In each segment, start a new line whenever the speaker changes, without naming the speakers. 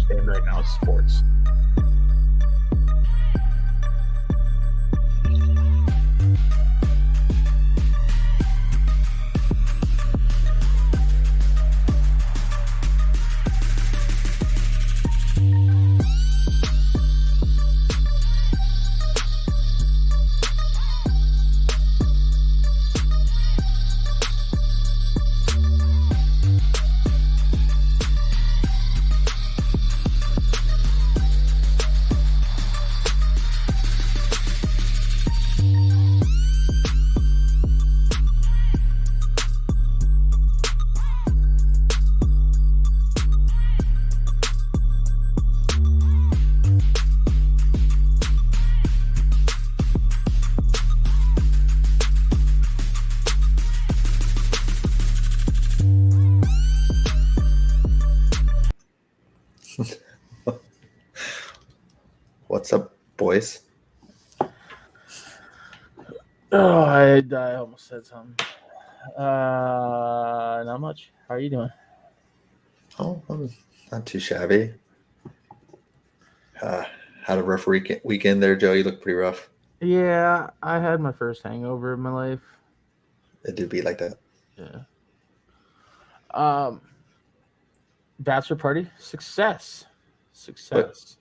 understand right now is sports.
What's up, boys?
Oh, I almost said something. Not much. How are you doing?
Oh, I'm not too shabby. Had a rough weekend there, Joe. You look pretty rough.
Yeah, I had my first hangover in my life.
It do be like that.
Yeah. Bachelor party success.
But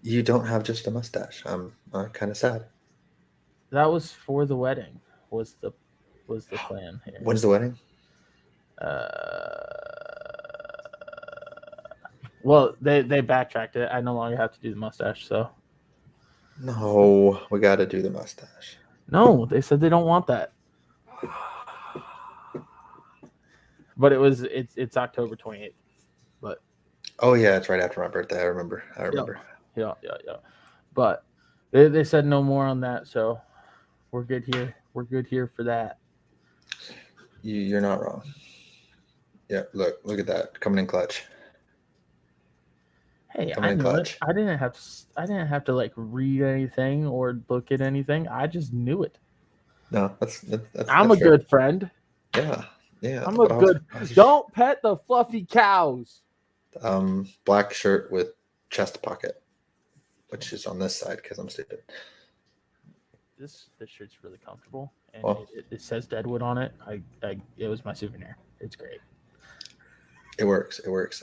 you don't have just a mustache. I'm kind of sad.
That was for the wedding. Was the plan here?
When's the wedding?
Well, they backtracked it. I no longer have to do the mustache, so.
No, we got to do the mustache.
No, they said they don't want that. But it's October 28th. But
oh yeah, it's right after my birthday. I remember.
Yeah. But they said no more on that, so we're good here. We're good here for that.
You're not wrong. Yeah, look at that coming in clutch.
Hey, I knew it. I didn't have to like read anything or look at anything. I just knew it.
No,
I'm a good friend.
Yeah.
I'm a good. Don't pet the fluffy cows.
Black shirt with chest pocket, which is on this side because I'm stupid.
This shirt's really comfortable, and it says Deadwood on it. It was my souvenir. It's great.
It works.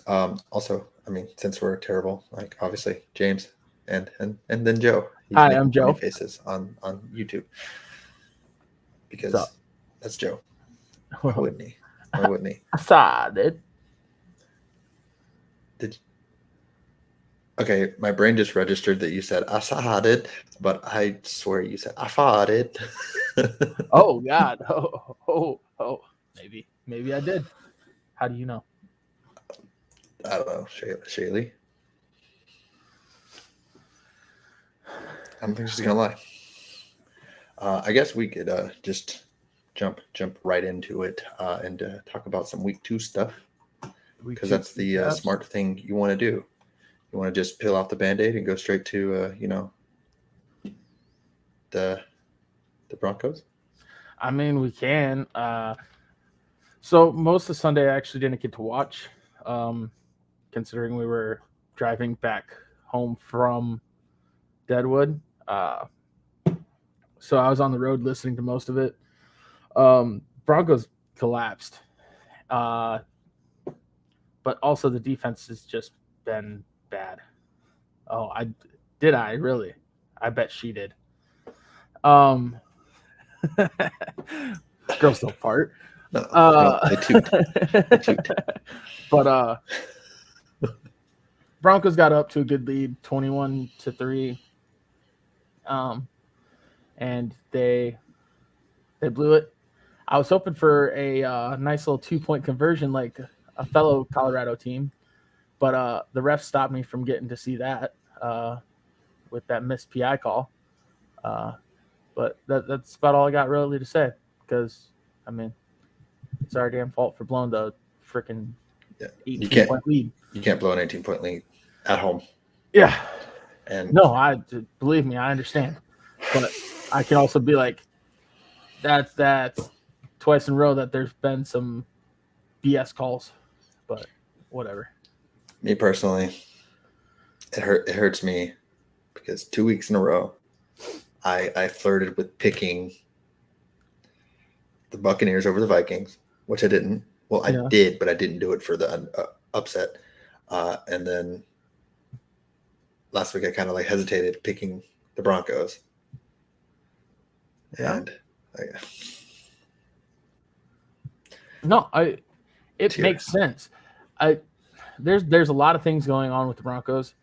Also, I mean, since we're terrible, like obviously James and then Joe.
Hi, I'm Joe.
Faces on YouTube because that's Joe. Why wouldn't he?
I saw it.
Okay, my brain just registered that you said I saw it, but I swear you said I fought it.
Oh God! Oh! Maybe I did. How do you know?
I don't know, Shaylee. I don't think she's gonna lie. I guess we could just jump right into it and talk about some week 2 stuff because that's the smart thing you want to do. You want to just peel off the Band-Aid and go straight to the Broncos.
I mean, we can. So most of Sunday I actually didn't get to watch, considering we were driving back home from Deadwood. So I was on the road listening to most of it. Broncos collapsed. But also the defense has just been bad. Oh, I really? I bet she did. Girls don't fart.
No, I toot.
But Broncos got up to a good lead, 21-3. And they blew it. I was hoping for a nice little 2-point conversion like a fellow Colorado team, but the ref stopped me from getting to see that with that missed PI call. But that's about all I got really to say because, I mean, it's our damn fault for blowing the freaking 18-point lead.
You can't blow an 18-point lead at home.
Yeah.
And
no, believe me, I understand. But I can also be like, that's twice in a row that there's been some BS calls. But whatever.
Me personally, it hurts me because 2 weeks in a row, I flirted with picking the Buccaneers over the Vikings, which I didn't. Well, I did, but I didn't do it for the upset. And then last week I kind of like hesitated picking the Broncos.
Yeah.
And
it makes sense. There's a lot of things going on with the Broncos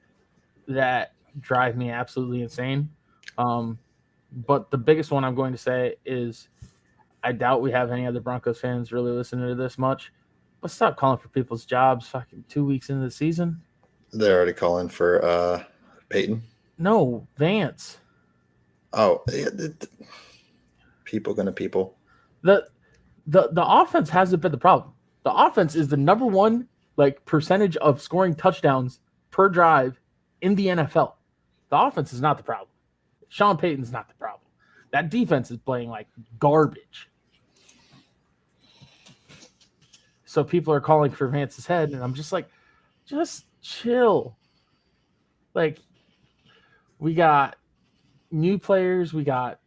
that drive me absolutely insane. But the biggest one I'm going to say is I doubt we have any other Broncos fans really listening to this much. But stop calling for people's jobs fucking 2 weeks into the season.
They're already calling for Peyton.
No, Vance.
Oh, yeah, people gonna people.
The offense hasn't been the problem. The offense is the number one like percentage of scoring touchdowns per drive in the NFL. The offense is not the problem. Sean Payton's not the problem. That defense is playing like garbage. So people are calling for Vance's head, and I'm just like, just chill. Like, we got new players, we got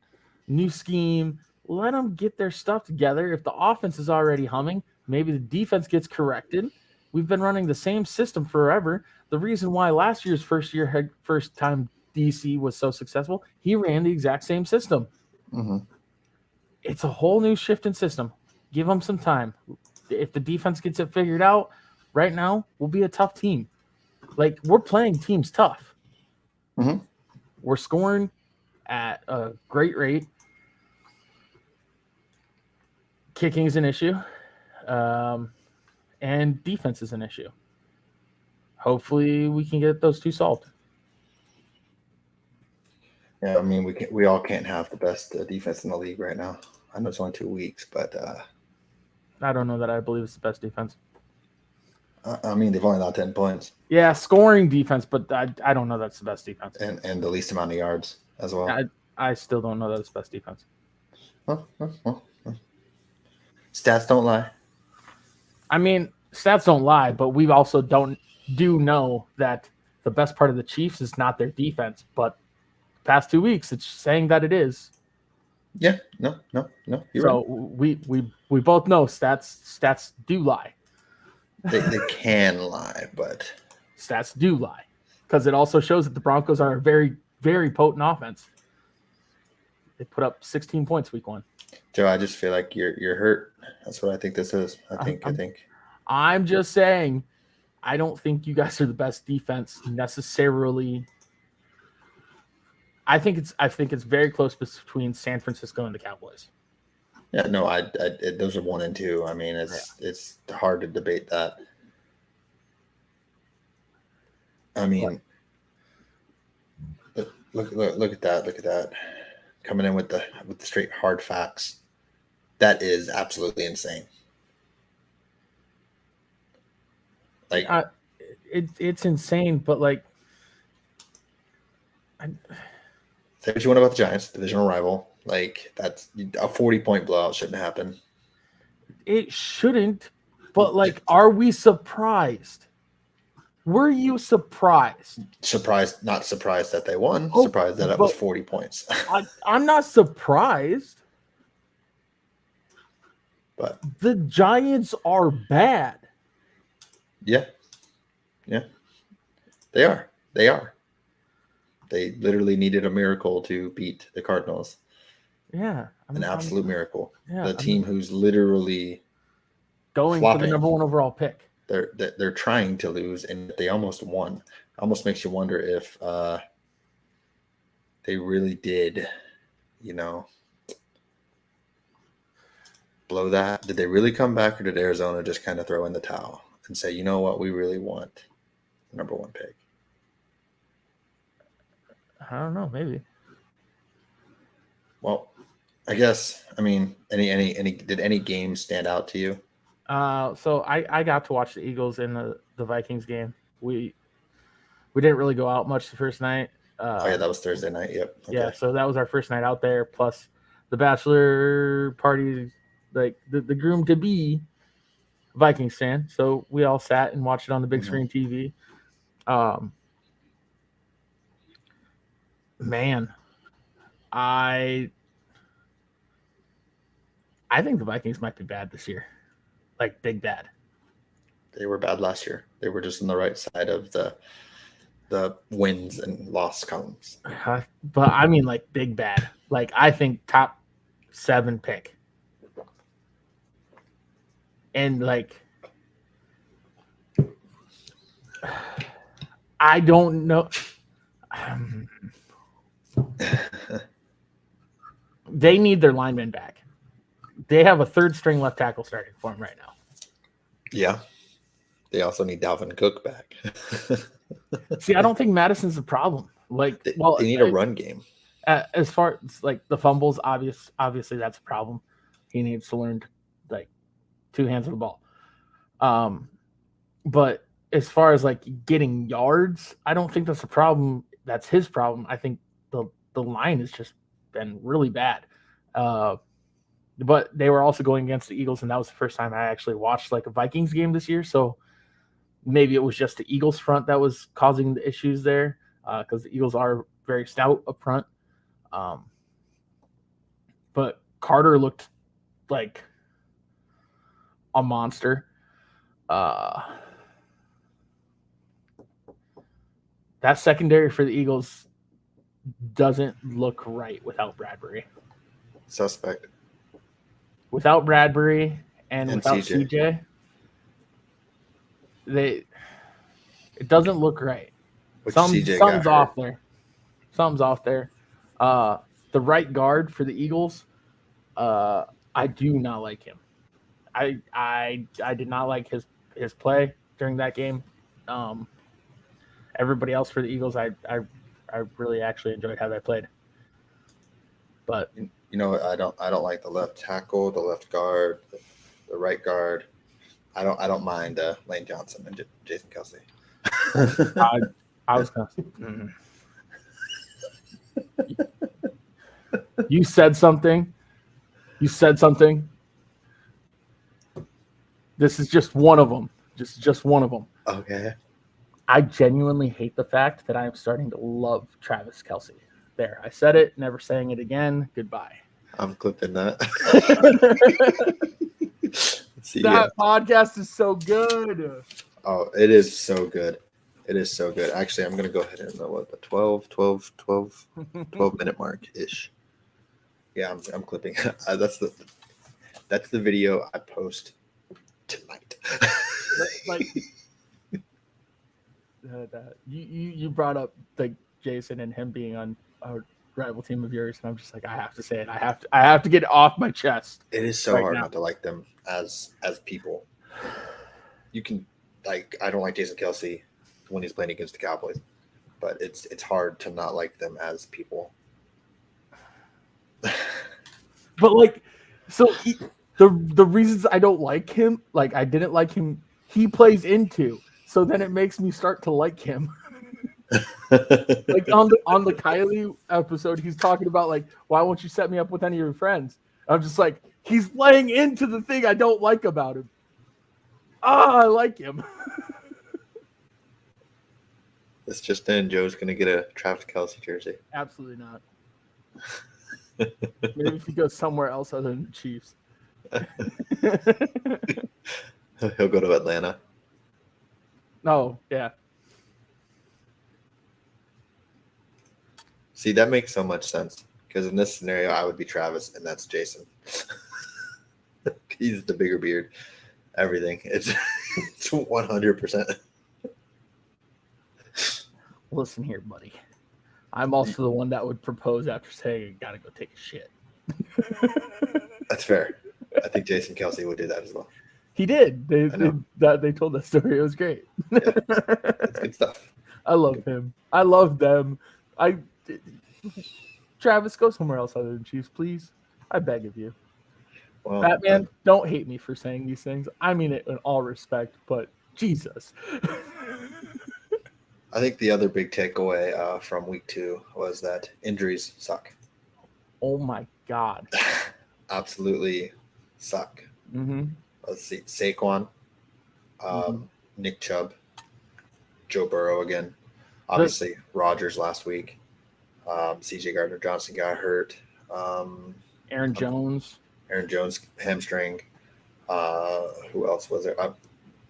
new scheme. Let them get their stuff together. If the offense is already humming, maybe the defense gets corrected. We've been running the same system forever. The reason why last year's first time DC was so successful, he ran the exact same system.
Mm-hmm.
It's a whole new shift in system. Give them some time. If the defense gets it figured out, right now we'll be a tough team. Like, we're playing teams tough.
Mm-hmm.
We're scoring at a great rate. Kicking is an issue, and defense is an issue. Hopefully, we can get those two solved.
Yeah, I mean, we all can't have the best defense in the league right now. I know it's only 2 weeks, but
I don't know that I believe it's the best defense.
I mean, they've only allowed 10 points.
Yeah, scoring defense, but I don't know that's the best defense.
And the least amount of yards as well.
I still don't know that it's best defense.
Stats don't lie.
I mean, stats don't lie, but we also do know that the best part of the Chiefs is not their defense, but the past 2 weeks it's saying that it is.
Yeah, no. You're
so
right.
we both know stats do lie.
They can lie, but
stats do lie because it also shows that the Broncos are a very, very potent offense. They put up 16 points week 1.
Joe, I just feel like you're hurt. That's what I think this is. I think.
I'm just saying, I don't think you guys are the best defense necessarily. I think it's very close between San Francisco and the Cowboys.
Yeah, no, those are 1 and 2. I mean, it's hard to debate that. I mean, look at that. Look at that. Coming in with the straight hard facts. That is absolutely insane. Like,
it's insane, but like,
say what you want about the Giants, divisional rival. Like, that's a 40-point blowout shouldn't happen.
It shouldn't, but like, are we surprised? Were you surprised?
Not surprised that they won. Surprised that it was 40 points.
I'm not surprised.
But
the Giants are bad.
Yeah. They are. They literally needed a miracle to beat the Cardinals.
Yeah.
An absolute miracle.
Yeah,
the team who's literally
going
flopping.
For the number 1 overall pick.
They're trying to lose, and they almost won. Almost makes you wonder if they really did, blow that. Did they really come back, or did Arizona just kind of throw in the towel and say, you know what, we really want the number 1 pick?
I don't know, maybe.
Well, I guess, I mean, did any games stand out to you?
So I got to watch the Eagles in the Vikings game. We didn't really go out much the first night.
Yeah, that was Thursday night. Yep.
Okay. Yeah, so that was our first night out there. Plus the bachelor party, like the groom to be Vikings fan, so we all sat and watched it on the big screen TV. Man, I think the Vikings might be bad this year, like big bad.
They were bad last year. They were just on the right side of the wins and loss columns.
But I mean, like big bad. Like I think top 7 pick, and like I don't know. They need their lineman back. They have a 3rd string left tackle starting for them right now.
Yeah. They also need Dalvin Cook back.
See, I don't think Madison's the problem. Like,
they need a run game.
As far as like the fumbles, obviously that's a problem. He needs to learn like 2 hands of the ball. But as far as like getting yards, I don't think that's a problem. That's his problem. I think the line has just been really bad. But they were also going against the Eagles, and that was the first time I actually watched like a Vikings game this year. So maybe it was just the Eagles front that was causing the issues there, because the Eagles are very stout up front. But Carter looked like a monster. That secondary for the Eagles doesn't look right without Bradbury.
Suspect.
Without Bradbury and without CJ, it doesn't look right. Something's off there. Something's off there. The right guard for the Eagles, I do not like him. I did not like his play during that game. Everybody else for the Eagles, I really actually enjoyed how they played. But
you know, I don't like the left tackle, the left guard, the right guard. I don't mind Lane Johnson and Jason Kelsey.
I was gonna. You said something. This is just one of them. Just one of them.
Okay.
I genuinely hate the fact that I am starting to love Travis Kelce. There, I said it, never saying it again. Goodbye.
I'm clipping that.
That podcast is so good.
Oh, it is so good. It is so good. Actually, I'm going to go ahead and the 12 minute mark ish. Yeah, I'm clipping. That's the video I post tonight.
You brought up like Jason and him being on a rival team of yours, and I'm just like, I have to say it. I have to get it off my chest.
It is so hard not to like them as people. You can I don't like Jason Kelsey when he's playing against the Cowboys, but it's hard to not like them as people.
But the reasons I don't like him, like I didn't like him, he plays into. So then it makes me start to like him. Like on the Kylie episode, he's talking about like, why won't you set me up with any of your friends? I'm just like, he's playing into the thing I don't like about him. I like him.
It's just then Joe's gonna get a Travis Kelce jersey.
Absolutely not. Maybe if he goes somewhere else other than the Chiefs.
He'll go to Atlanta.
Oh, yeah.
See, that makes so much sense. Because in this scenario, I would be Travis, and that's Jason. He's the bigger beard. Everything. It's 100%.
Listen here, buddy. I'm also the one that would propose after saying, I gotta go take a shit.
That's fair. I think Jason Kelsey would do that as well.
He did. They told that story. It was great.
Yeah, it's good stuff.
I love him. I love them. Travis, go somewhere else other than Chiefs, please. I beg of you. Well, Batman, don't hate me for saying these things. I mean it in all respect, but Jesus.
I think the other big takeaway from week 2 was that injuries suck.
Oh my God.
Absolutely suck.
Mm-hmm.
Let's see. Saquon Nick Chubb, Joe Burrow again. Obviously, Rodgers last week. C.J. Gardner-Johnson got hurt.
Aaron Jones.
Hamstring. Who else was there?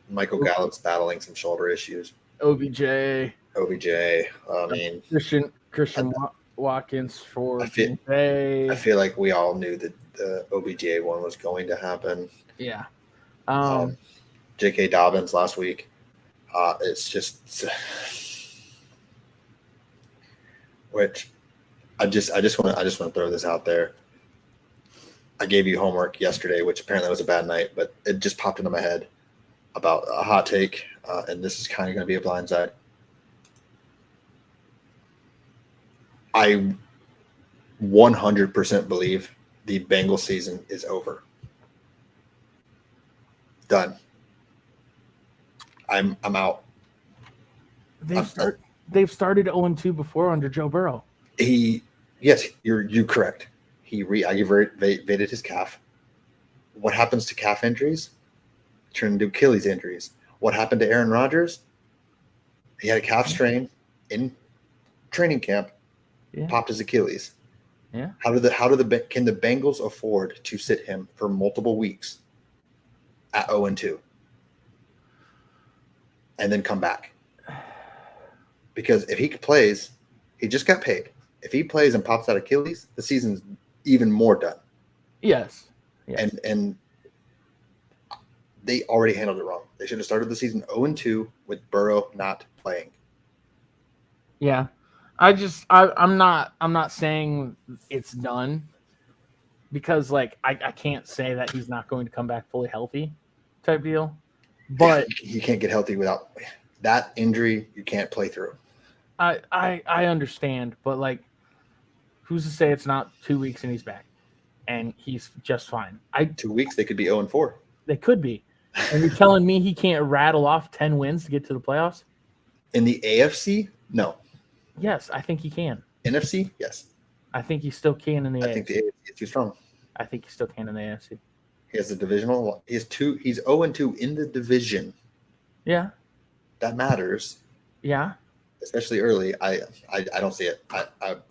Michael Gallup's battling some shoulder issues.
OBJ.
I mean,
Christian Watkins for
I feel like we all knew that the OBJ one was going to happen.
Yeah.
J.K. Dobbins last week. It's just, which I just want to throw this out there. I gave you homework yesterday, which apparently was a bad night, but it just popped into my head about a hot take, and this is kind of going to be a blindside. I 100% believe the Bengals season is over. Done. I'm out.
They've started 0-2 before under Joe Burrow.
Yes, you're correct. He reaggravated his calf. What happens to calf injuries? Turn into Achilles injuries. What happened to Aaron Rodgers? He had a calf strain in training camp. Yeah. Popped his Achilles.
Yeah.
Can the Bengals afford to sit him for multiple weeks at 0-2 and then come back? Because if he plays, he just got paid. If he plays and pops that Achilles, the season's even more done.
Yes.
And they already handled it wrong. They should have started the season 0-2 with Burrow not playing.
Yeah. I'm not saying it's done, because like I can't say that he's not going to come back fully healthy type deal. But
you can't get healthy without that injury. You can't play through.
I understand, but like, who's to say it's not 2 weeks and he's back and he's just fine?
2 weeks they could be 0-4.
They could be. And you're telling me he can't rattle off 10 wins to get to the playoffs?
In the AFC? No.
Yes, I think he can.
NFC? Yes.
I think he still can in the AFC.
I think the AFC is too strong.
I think he still can in the AFC.
He has the divisional. He's 0-2 in the division.
Yeah.
That matters.
Yeah.
Especially early. I don't see it.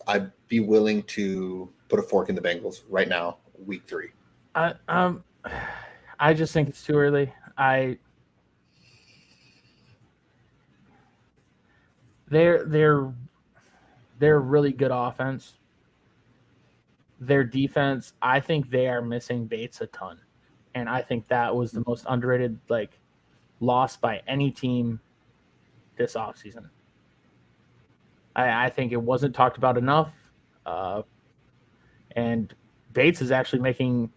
I'd be willing to put a fork in the Bengals right now, week 3.
I just think it's too early. They're really good offense. Their defense, I think they are missing Bates a ton. And I think that was the most underrated loss by any team this offseason. I think it wasn't talked about enough. And Bates is actually making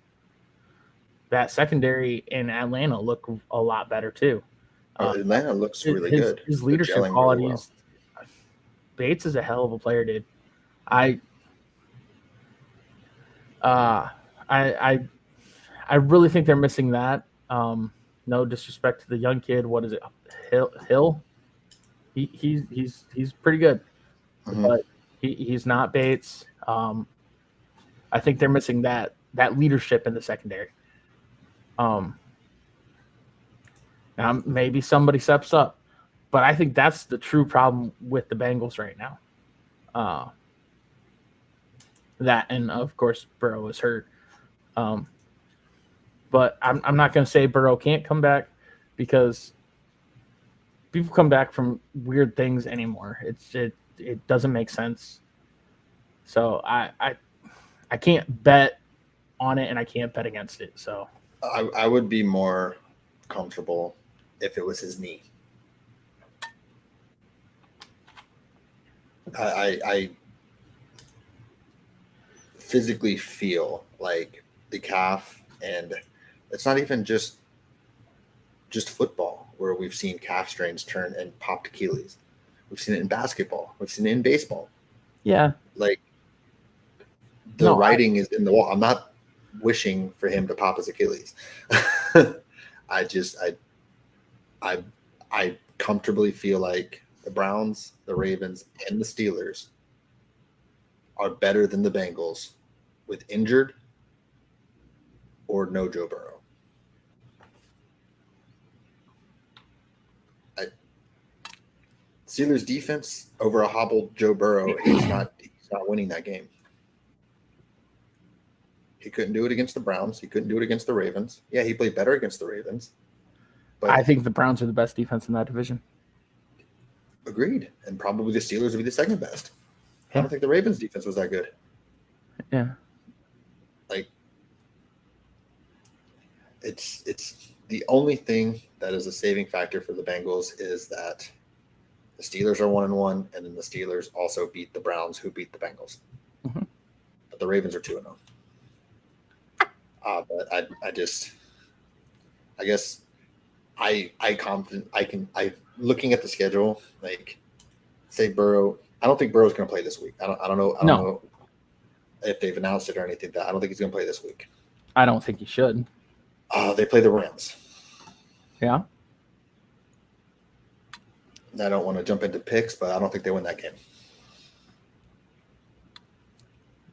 that secondary in Atlanta look a lot better too.
Atlanta looks really good.
His leadership qualities. Really well. Bates is a hell of a player, dude. I really think they're missing that. No disrespect to the young kid. What is it? Hill? He's pretty good, but he's not Bates. I think they're missing that leadership in the secondary. Now maybe somebody steps up, but I think that's the true problem with the Bengals right now. That, and of course Burrow is hurt. But I'm not going to say Burrow can't come back, because people come back from weird things anymore. It doesn't make sense. So I can't bet on it, and I can't bet against it. So
I would be more comfortable if it was his knee. I physically feel like the calf, and it's not even just football where we've seen calf strains turn and popped Achilles. We've seen it in basketball. We've seen it in baseball.
Yeah.
Like the writing is in the wall. I'm not wishing for him to pop his Achilles. I comfortably feel like the Browns, the Ravens, and the Steelers are better than the Bengals with injured or no Joe Burrow. Steelers defense over a hobbled Joe Burrow, he's not winning that game. He couldn't do it against the Browns. He couldn't do it against the Ravens. Yeah, he played better against the Ravens. But
I think the Browns are the best defense in that division.
Agreed. And probably the Steelers would be the second best.
Yeah.
I don't think the Ravens defense was that good.
Yeah.
Like, it's the only thing that is a saving factor for the Bengals is that the Steelers are 1-1, and then the Steelers also beat the Browns, who beat the Bengals.
Mm-hmm.
But the Ravens are 2-0. But I guess confident I looking at the schedule, like, say Burrow. I don't think Burrow's going to play this week. I don't know if they've announced it or anything. That I don't think he's going to play this week.
I don't think he should.
They play the Rams.
Yeah.
I don't want to jump into picks, but I don't think they win that game.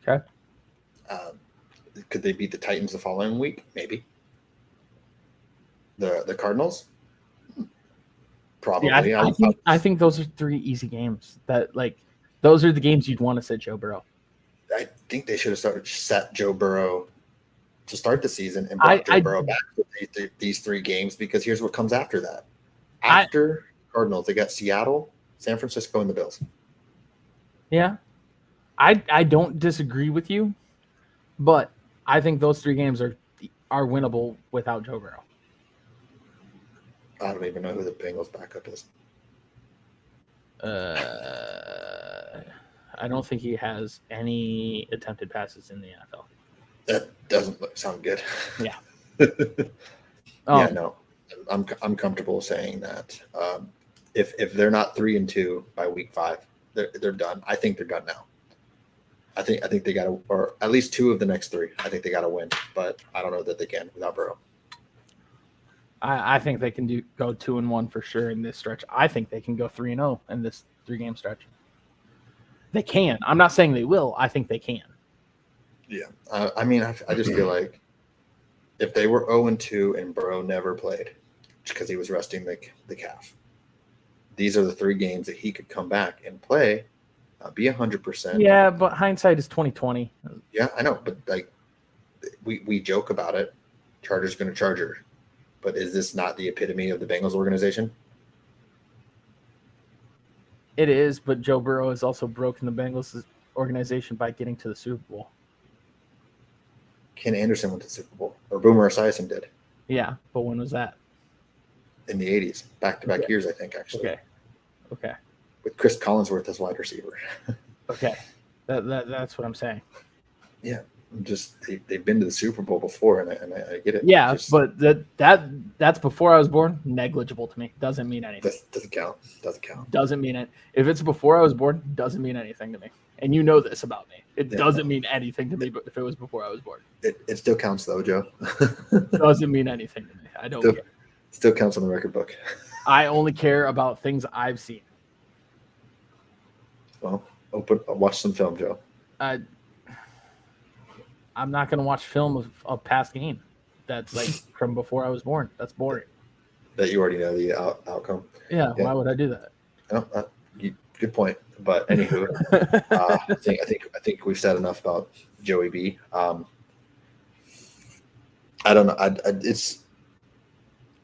Okay.
Could they beat the Titans the following week? Maybe. The Cardinals? Probably.
Yeah, I think those are 3 easy games. Those are the games you'd want to sit Joe Burrow.
I think they should have set Joe Burrow to start the season and brought Joe Burrow back for these 3 games, because here's what comes after that. After Cardinals, they got Seattle, San Francisco, and the Bills.
Yeah. I don't disagree with you, but I think those 3 games are winnable without Joe Burrow.
I don't even know who the Bengals backup is.
I don't think he has any attempted passes in the NFL.
That doesn't sound good.
Yeah.
Yeah, no. I'm comfortable saying that if they're not 3-2 by week 5, they're done. I think they're done now. I think they got to, or at least 2 of the next 3. I think they got to win, but I don't know that they can without Burrow.
I think they can go 2-1 for sure in this stretch. I think they can go 3-0 in this 3-game stretch. They can. I'm not saying they will. I think they can.
Yeah. I mean, I just feel like if they were 0-2 and Burrow never played because he was resting the calf, these are the 3 games that he could come back and play, be 100%.
Yeah, but hindsight is 20/20.
Yeah, I know, but like we joke about it. Charger's going to Charger, but is this not the epitome of the Bengals organization?
It is, but Joe Burrow has also broken the Bengals organization by getting to the Super Bowl.
Ken Anderson went to the Super Bowl, or Boomer Esiason did.
Yeah, but when was that?
In the 80s, back-to-back years, I think, actually.
Okay.
With Chris Collinsworth as wide receiver.
Okay, that's what I'm saying.
Yeah, they've been to the Super Bowl before, and I get it.
Yeah, but that's before I was born. Negligible to me. Doesn't mean anything.
Doesn't count.
Doesn't mean it. If it's before I was born, doesn't mean anything to me. And you know this about me. It doesn't mean anything to me. But if it was before I was born,
it still counts though, Joe.
Doesn't mean anything to me. I don't care.
Still counts on the record book.
I only care about things I've seen.
Well, watch some film, Joe.
I'm not going to watch film of a past game that's like from before I was born. That's boring.
That you already know the outcome.
Yeah, why would I do that?
No, good point. But anywho, I think we've said enough about Joey B. I don't know. It's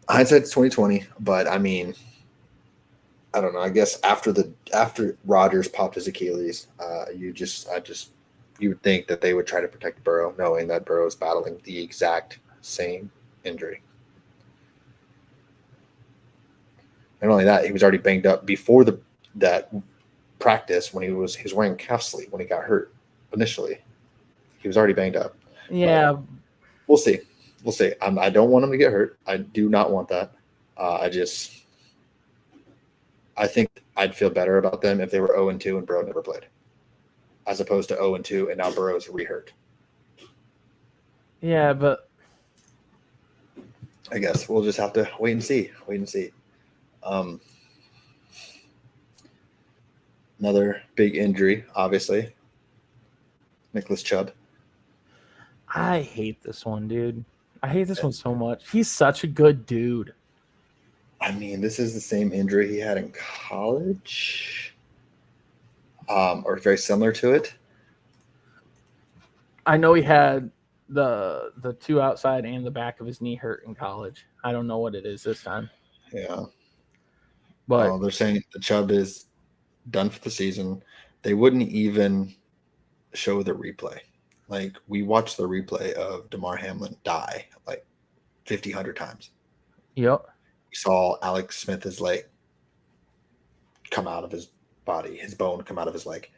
hindsight's 20/20, but I mean, I don't know. I guess after Rodgers popped his Achilles, you would think that they would try to protect Burrow, knowing that Burrow is battling the exact same injury. Not only that, he was already banged up before that practice when he was wearing calf sleeve when he got hurt initially. He was already banged up.
Yeah,
but we'll see. I don't want him to get hurt. I do not want that. I think I'd feel better about them if they were 0-2 and Burrow never played, as opposed to 0-2 and now Burrow's re-hurt.
Yeah, but
I guess we'll just have to wait and see. Another big injury, obviously. Nicholas Chubb.
I hate this one, dude. I hate this one so much. He's such a good dude.
I mean, this is the same injury he had in college, or very similar to it.
I know he had the two outside and the back of his knee hurt in college. I don't know what it is this time,
Yeah.
but
They're saying the Chubb is done for the season. They wouldn't even show the replay. Like, we watched the replay of Damar Hamlin die like 50, 100 times.
yep.
We saw Alex Smith's leg come out of his body, his bone come out of his leg.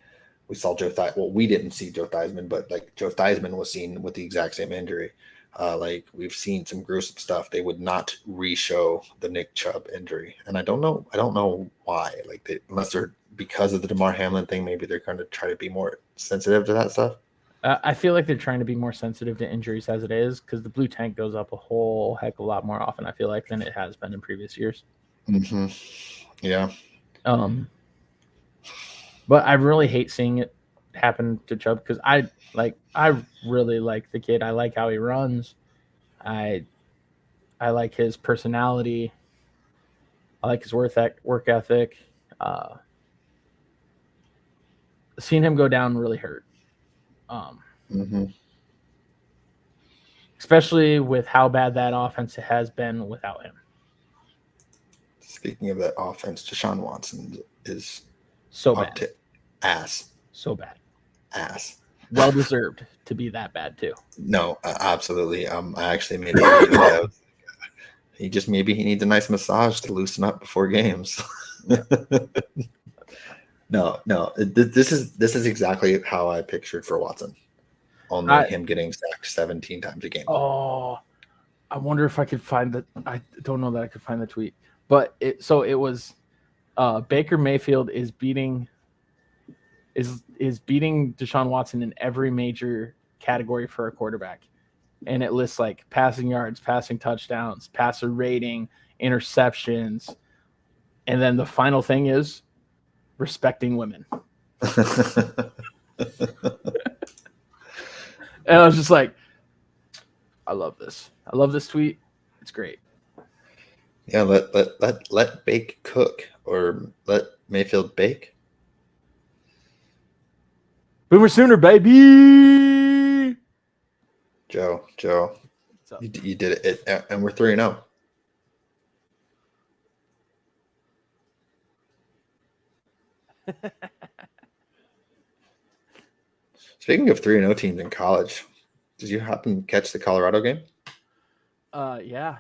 We saw Joe Theismann. Well, we didn't see Joe Theismann, but like Joe Theismann was seen with the exact same injury. Like, we've seen some gruesome stuff. They would not re-show the Nick Chubb injury, and I don't know why. Like, unless they're because of the Damar Hamlin thing, maybe they're going to try to be more sensitive to that stuff.
I feel like they're trying to be more sensitive to injuries as it is because the blue tank goes up a whole heck of a lot more often. I feel like than it has been in previous years.
Mm-hmm. Yeah.
But I really hate seeing it happen to Chubb because I really like the kid. I like how he runs. I like his personality. I like his work ethic. Seeing him go down really hurt.
Mm-hmm.
Especially with how bad that offense has been without him.
Speaking of that offense, Deshaun Watson is
so bad.
Ass.
So bad.
Ass.
Well deserved to be that bad too.
No, absolutely. I actually made it. He just maybe he needs a nice massage to loosen up before games. No. This is exactly how I pictured for Watson. Only him getting sacked 17 times a game.
Oh, I wonder if I could find the. I don't know that I could find the tweet, but it was Baker Mayfield is beating Deshaun Watson in every major category for a quarterback, and it lists like passing yards, passing touchdowns, passer rating, interceptions, and then the final thing is respecting women. And I was just like, I love this. I love this tweet. It's great.
Yeah, let Bake cook or let Mayfield bake.
Boomer Sooner, baby.
Joe, you did it, and we're 3-0. Speaking of 3-0 teams in college, did you happen to catch the Colorado game?
Yeah.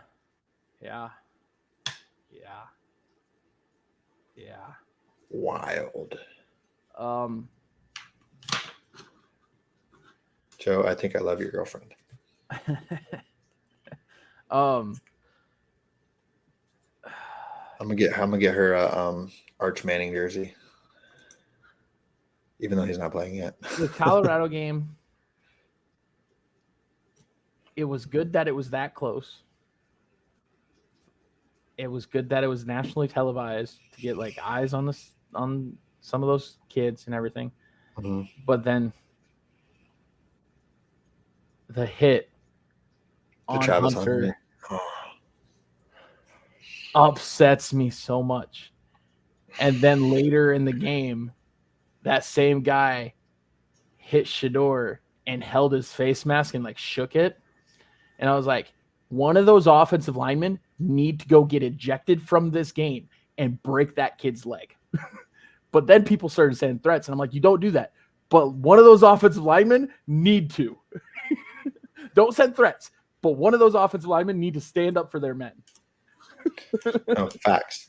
Wild. Joe, I think I love your girlfriend. I'm gonna get her Arch Manning jersey, even though he's not playing yet.
The Colorado game, it was good that it was that close. It was good that it was nationally televised to get like eyes on some of those kids and everything.
Mm-hmm.
But then the hit on
Travis
Hunter upsets me so much. And then later in the game, that same guy hit Shador and held his face mask and like shook it. And I was like, one of those offensive linemen need to go get ejected from this game and break that kid's leg. But then people started saying threats, and I'm like, you don't do that. But one of those offensive linemen need to. Don't send threats, but one of those offensive linemen need to stand up for their men.
No, facts.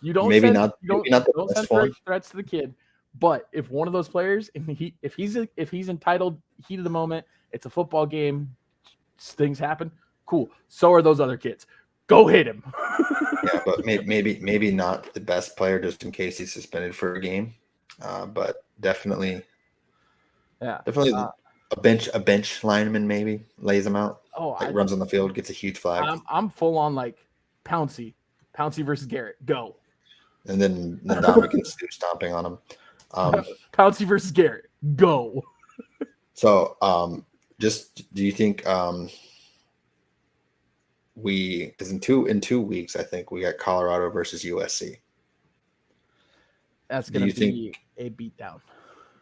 You don't
maybe
send,
not.
you don't,
maybe not the
don't
best
send
one.
threats to the kid. But if one of those players, if he's entitled, heat of the moment, it's a football game, things happen. Cool. So are those other kids. Go hit him.
Yeah, but maybe not the best player, just in case he's suspended for a game. But definitely a bench lineman maybe lays him out. Runs on the field, gets a huge flag.
I'm full on like Pouncey versus Garrett. Go.
And then Dominican's stomping on him.
Pouncey versus Garrett. Go.
So, just do you think because in 2 weeks, I think we got Colorado versus USC.
That's
Do
going
you
to be
think
a beatdown.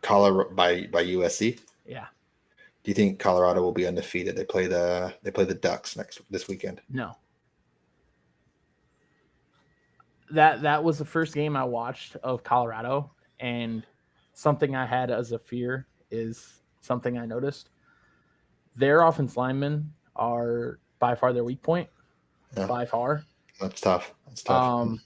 Colorado by USC?
Yeah.
Do you think Colorado will be undefeated? They play the Ducks this weekend.
No. That was the first game I watched of Colorado, and something I had as a fear is something I noticed. Their offense linemen are by far their weak point.
Yeah.
By far.
That's tough. That's tough.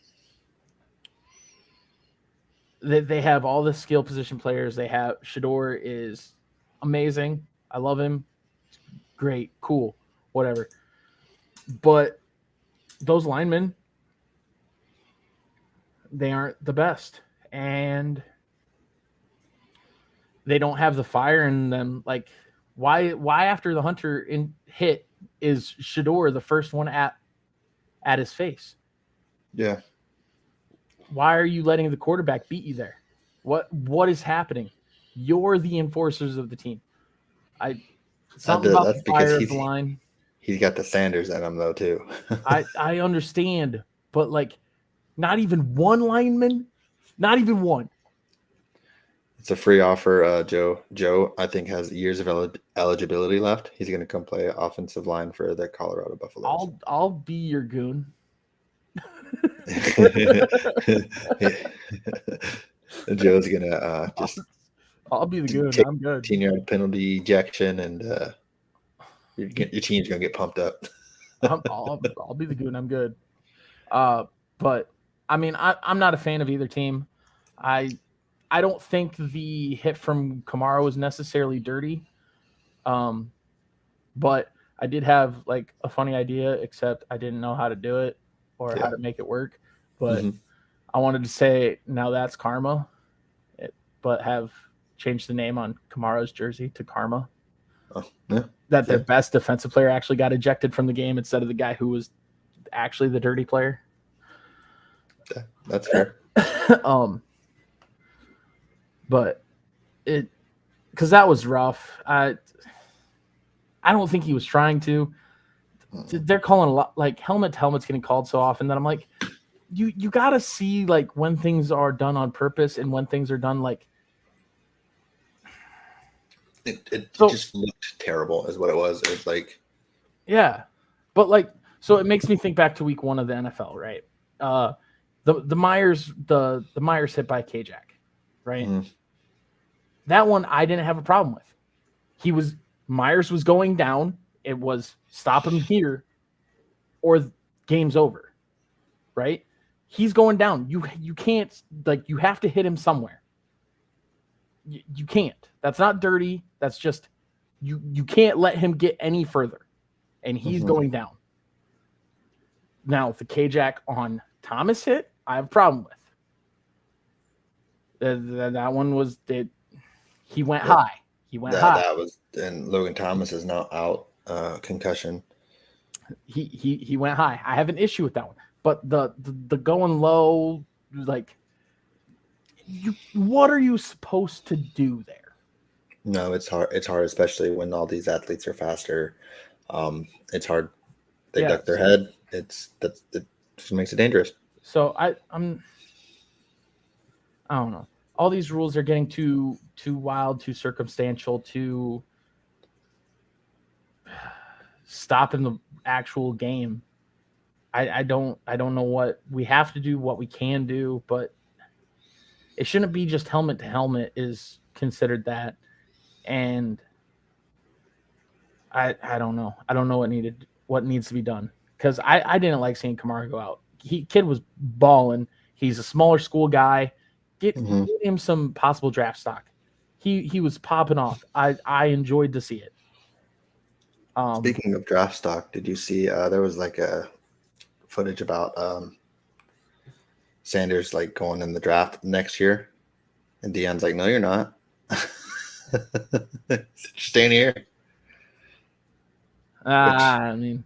They have all the skill position players. They have Shador is amazing. I love him. Great, cool, whatever. But those linemen, they aren't the best, and they don't have the fire in them. Like, why after the Hunter hit is Shador the first one at his face?
Yeah.
Why are you letting the quarterback beat you there? What is happening? You're the enforcers of the team. Something about
That's
the fire
because
of the line.
He's got the Sanders in him though too.
I understand, but like, not even one lineman, not even one.
It's a free offer. Joe, I think, has years of eligibility left. He's going to come play offensive line for the Colorado Buffaloes.
I'll be your goon.
Joe's gonna just.
I'll be the goon. I'm good.
10-yard penalty ejection, and your team's gonna get pumped up.
I'll be the goon. I'm good. But I mean, I'm not a fan of either team. I don't think the hit from Kamara was necessarily dirty. But I did have like a funny idea, except I didn't know how to do it or how to make it work. But I wanted to say now that's karma, but have changed the name on Kamara's jersey to Karma.
Oh, yeah.
That their best defensive player actually got ejected from the game instead of the guy who was actually the dirty player.
That's fair.
But because that was rough. I don't think he was trying to. They're calling a lot, like helmet's getting called so often that I'm like, you got to see like when things are done on purpose and when things are done like.
It just looked terrible, is what it was. It was like,
yeah, but like, so it makes me think back to week 1 of the NFL, right? The Myers hit by K-Jack, right?
Mm-hmm.
That one I didn't have a problem with. Myers was going down. It was stop him here, or game's over, right? He's going down. You can't, like, you have to hit him somewhere. You can't. That's not dirty. That's just you can't let him get any further, and he's going down. Now the K-Jack on Thomas hit, I have a problem with. That one was that he went high. He went high.
That was, and Logan Thomas is now out, concussion.
He went high. I have an issue with that one. But the going low, like, what are you supposed to do there?
No, it's hard. It's hard, especially when all these athletes are faster. It's hard. They duck their head. It just makes it dangerous.
So I don't know. All these rules are getting too wild, too circumstantial, too stopping the actual game. I don't know what we have to do, what we can do, but it shouldn't be just helmet to helmet is considered that. And I don't know. I don't know what needs to be done, because I didn't like seeing Kamara go out. Kid was balling. He's a smaller school guy. Get him some possible draft stock. He was popping off. I enjoyed to see it.
Speaking of draft stock, did you see there was like a footage about Sanders like going in the draft next year, and Deion's like, "No, you're not. Staying here."
I mean,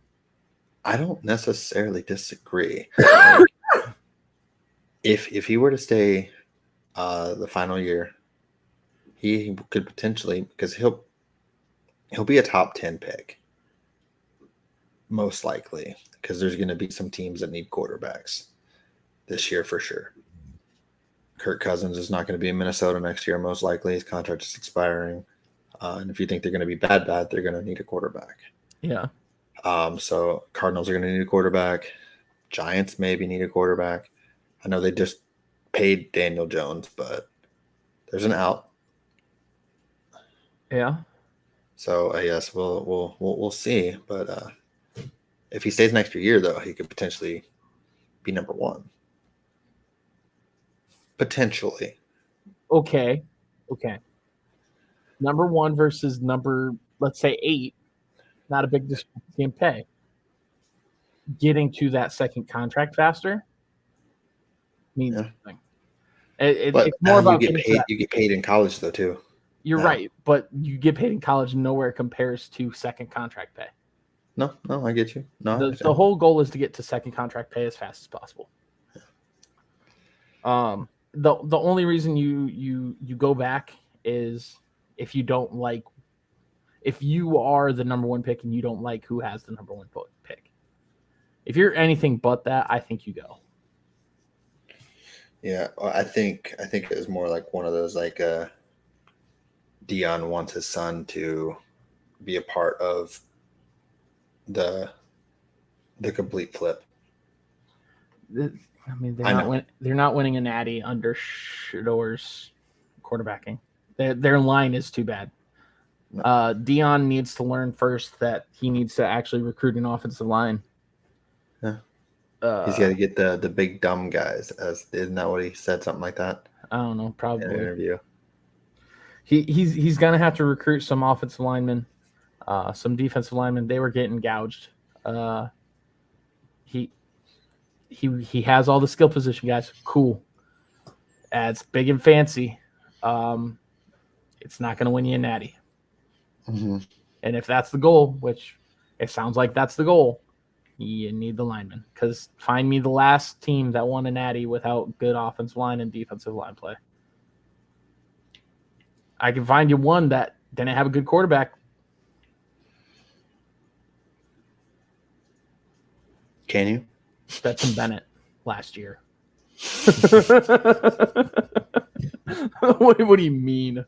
I don't necessarily disagree. Like, if he were to stay the final year, he could potentially, because he'll be a top 10 pick. most likely, because there's going to be some teams that need quarterbacks this year for sure. Kirk Cousins is not going to be in Minnesota next year, most likely. His contract is expiring. And if you think they're going to be bad, they're going to need a quarterback.
Yeah.
So Cardinals are going to need a quarterback. Giants maybe need a quarterback. I know they just paid Daniel Jones, but there's an out.
Yeah.
So I guess we'll see. But if he stays next year, though, he could potentially be number one. Potentially.
Okay. Number 1 versus number, let's say 8. Not a big discrepancy in pay. Getting to that second contract faster means nothing.
But
it's more about
you get paid in college though too.
You're right, but you get paid in college nowhere compares to second contract pay.
No, I get you. No,
the whole goal is to get to second contract pay as fast as possible. The only reason you go back is if you don't like, if you are the number 1 pick and you don't like who has the number 1 pick. If you're anything but that, I think you go.
Yeah, I think it was more like one of those like Dion wants his son to be a part of the complete flip.
I mean, they're not winning a natty under Shador's quarterbacking. Their line is too bad. No. Dion needs to learn first that he needs to actually recruit an offensive line.
Yeah. He's got to get the big dumb guys. Isn't that what he said? Something like that.
I don't know. Probably
in an interview.
He's gonna have to recruit some offensive linemen, some defensive linemen. They were getting gouged. He has all the skill position guys. Cool. It's big and fancy. It's not gonna win you a natty.
Mm-hmm.
And if that's the goal, which it sounds like that's the goal, you need the linemen. Because find me the last team that won a natty without good offensive line and defensive line play. I can find you one that didn't have a good quarterback.
Can you?
Stetson Bennett last year. What do you mean?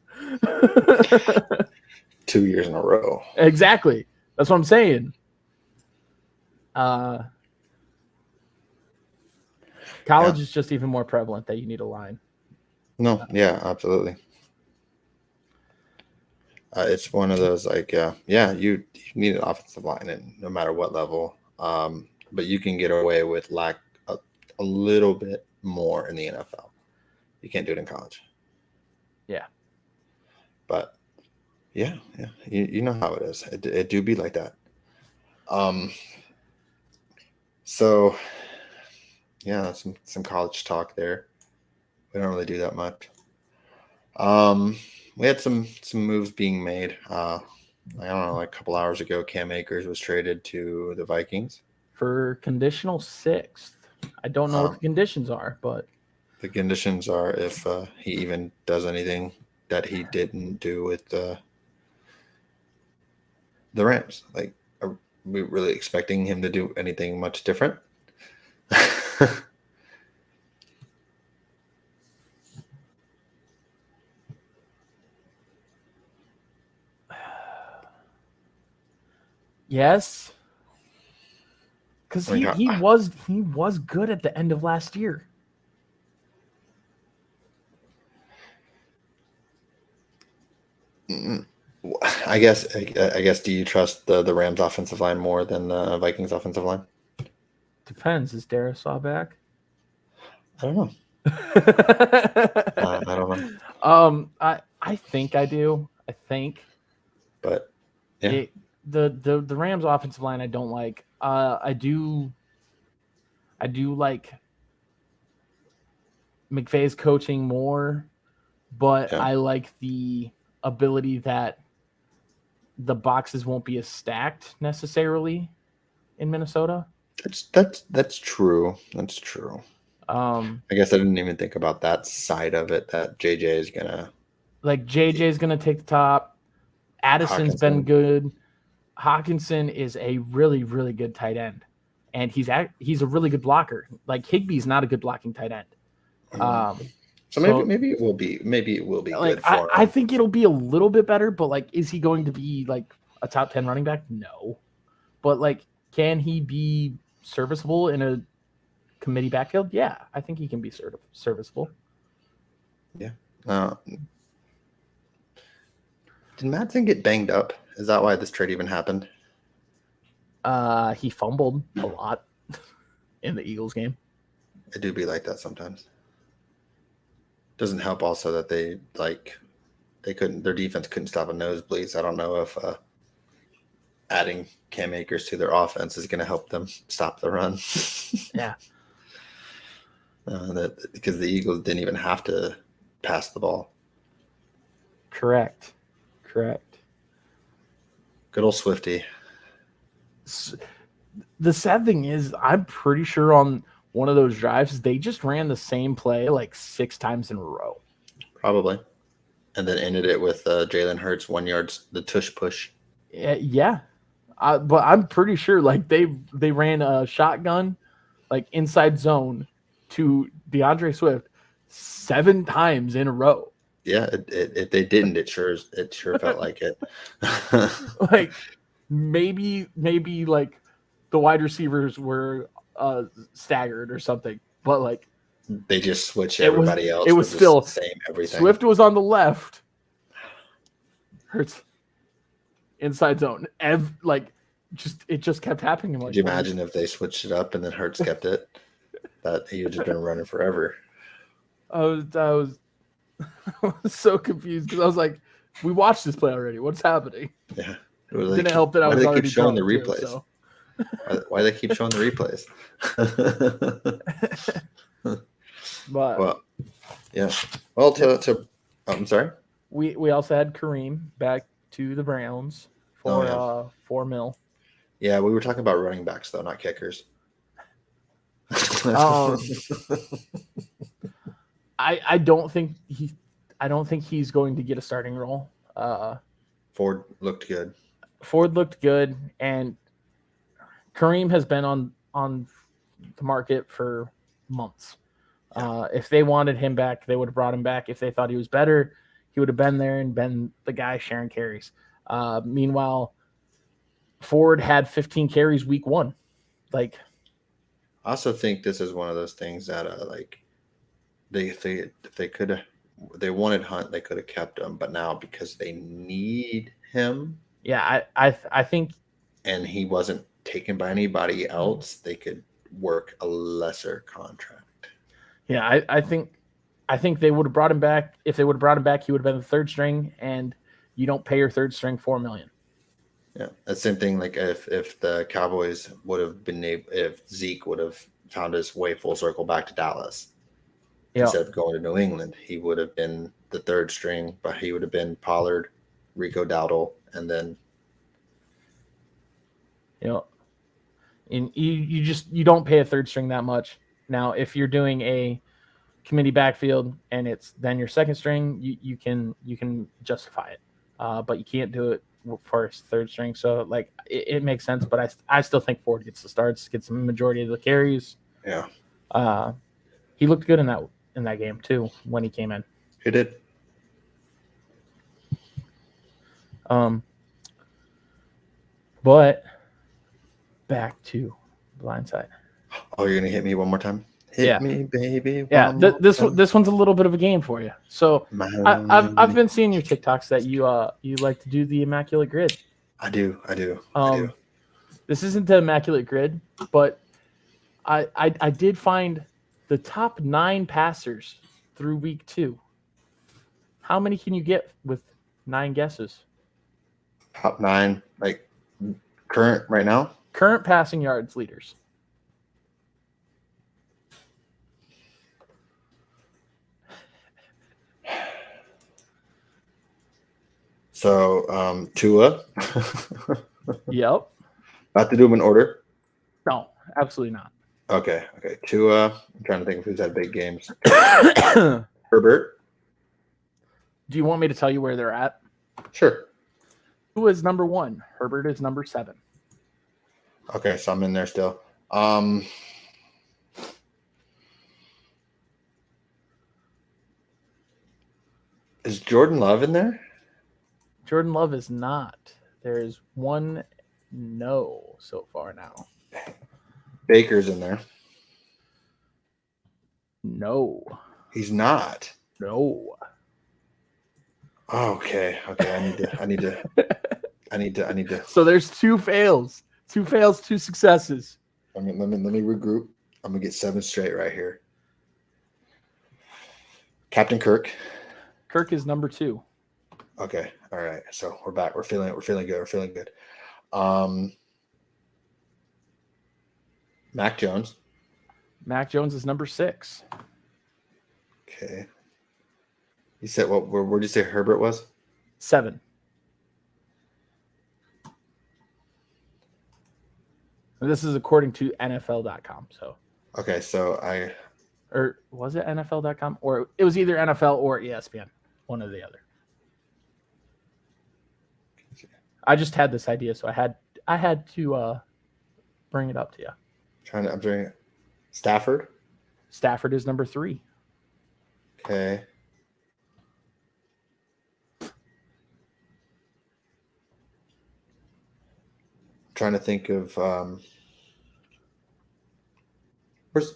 2 years in a row.
Exactly. That's what I'm saying. College is just even more prevalent that you need a line.
No, yeah, absolutely. It's one of those like, you need an offensive line, and no matter what level, but you can get away with a little bit more in the NFL. You can't do it in college.
Yeah.
But yeah, you know how it is. It do be like that. So yeah, some college talk there. We don't really do that much. We had some moves being made. I don't know, like a couple hours ago, Cam Akers was traded to the Vikings
for conditional 6th. I don't know what the conditions are, but
the conditions are if he even does anything that he didn't do with the Rams. Like, are we really expecting him to do anything much different?
Yes. Because he was good at the end of last year.
I guess. Do you trust the Rams offensive line more than the Vikings offensive line?
Depends. Is Darisaw back?
I don't know. I don't know.
I think I do.
But yeah.
The Rams offensive line I don't like. I do like McVay's coaching more, but I like the ability that the boxes won't be as stacked necessarily in Minnesota.
That's true. That's true. I guess I didn't even think about that side of it, that JJ is gonna
take the top. Addison's been good. Hawkinson is a really, really good tight end, and he's a really good blocker. Like Higbee's not a good blocking tight end.
So maybe it will be
like,
good for him.
I think it'll be a little bit better, but like, is he going to be like a top 10 running back? No. But like, can he be serviceable in a committee backfield? Yeah, I think he can be serviceable.
Yeah. Did Madsen get banged up? Is that why this trade even happened?
He fumbled a lot in the Eagles game.
It do be like that sometimes. Doesn't help also that their defense couldn't stop a nosebleed. So I don't know if adding Cam Akers to their offense is going to help them stop the run.
Yeah.
Because the Eagles didn't even have to pass the ball.
Correct.
Good old Swifty.
The sad thing is, I'm pretty sure on one of those drives, they just ran the same play like 6 times in a row.
Probably. And then ended it with Jalen Hurts 1 yard, the tush push.
Yeah. But I'm pretty sure like they ran a shotgun like inside zone to DeAndre Swift 7 times in a row.
Yeah, if they didn't, it sure felt like it.
Like maybe like the wide receivers were staggered or something, but like
they just switched everybody else.
It was still
the same everything.
Swift was on the left. Hurts inside zone. It just kept happening.
Could you imagine if they switched it up and then Hurts kept it? That he would just been running forever.
I was so confused because I was like, we watched this play already. What's happening?
Yeah.
It didn't help that I was already
showing the
drunk,
replays.
Too, so.
Why they keep showing the replays?
But
well, yeah. Well, I'm sorry.
We also had Kareem back to the Browns for $4 million.
Yeah, we were talking about running backs though, not kickers.
I don't think he's going to get a starting role.
Ford looked good,
and Kareem has been on the market for months. Yeah. If they wanted him back, they would have brought him back. If they thought he was better, he would have been there and been the guy sharing carries. Meanwhile, Ford had 15 carries week 1. Like,
I also think this is one of those things that if they wanted Hunt, they could have kept him, but now because they need him,
yeah, I think,
and he wasn't taken by anybody else, they could work a lesser contract.
Yeah, I think they would have brought him back. If they would have brought him back, he would have been the 3rd string, and you don't pay your 3rd string $4 million.
Yeah, the same thing. Like if the Cowboys would have been if Zeke would have found his way full circle back to Dallas instead of going to New England, he would have been the 3rd string, but he would have been Pollard, Rico Dowdle, and then.
And you don't pay a 3rd string that much. Now, if you're doing a committee backfield and it's then your 2nd string, you can justify it, but you can't do it for his 3rd string. So like it makes sense, but I still think Ford gets the starts, gets the majority of the carries.
Yeah,
he looked good in that game too when he came in.
He did.
But back to Blindside.
Oh, you're gonna hit me one more time? Hit me, baby.
Yeah, this one's a little bit of a game for you. So I've been seeing your TikToks that you like to do the Immaculate Grid.
I do.
This isn't the Immaculate Grid, but I did find the top 9 passers through week 2. How many can you get with 9 guesses?
Top 9, like current right now?
Current passing yards leaders.
So, Tua.
Yep.
Not to do them in order?
No, absolutely not.
Okay. Tua. I'm trying to think of who's had big games. Herbert.
Do you want me to tell you where they're at?
Sure.
Who is number 1? Herbert is number 7.
Okay, so I'm in there still. Is Jordan Love in there?
Jordan Love is not. There is 1 no so far now.
Baker's in there.
No.
He's not.
No.
Okay. I need to.
So there's 2 fails. 2 fails, 2 successes.
Let me regroup. I'm gonna get 7 straight right here. Captain Kirk.
Kirk is number 2.
Okay. All right. So we're back. We're feeling good. Mac Jones.
Mac Jones is number 6.
Okay. You said what? Where did you say Herbert was?
7. And this is according to NFL.com. So.
Okay, so
Or was it NFL.com? Or it was either NFL or ESPN. One or the other. I just had this idea, so I had to bring it up to you.
I'm doing it. Stafford.
Stafford is number 3.
Okay. Trying to think of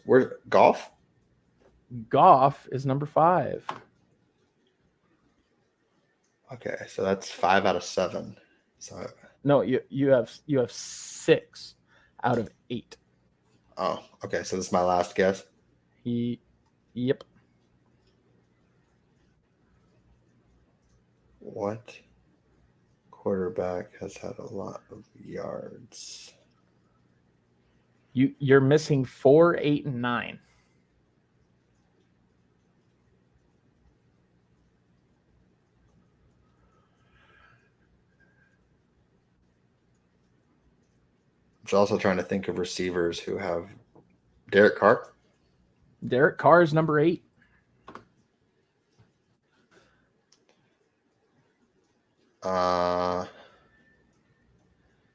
where's Golf?
Goff is number 5.
Okay, so that's 5 out of 7. So
No, you have 6 out of 8.
oh, okay. So this is my last guess.
Yep.
What quarterback has had a lot of yards?
You're missing 4, 8, and 9.
I'm also trying to think of receivers who have Derek Carr.
Derek Carr is number 8.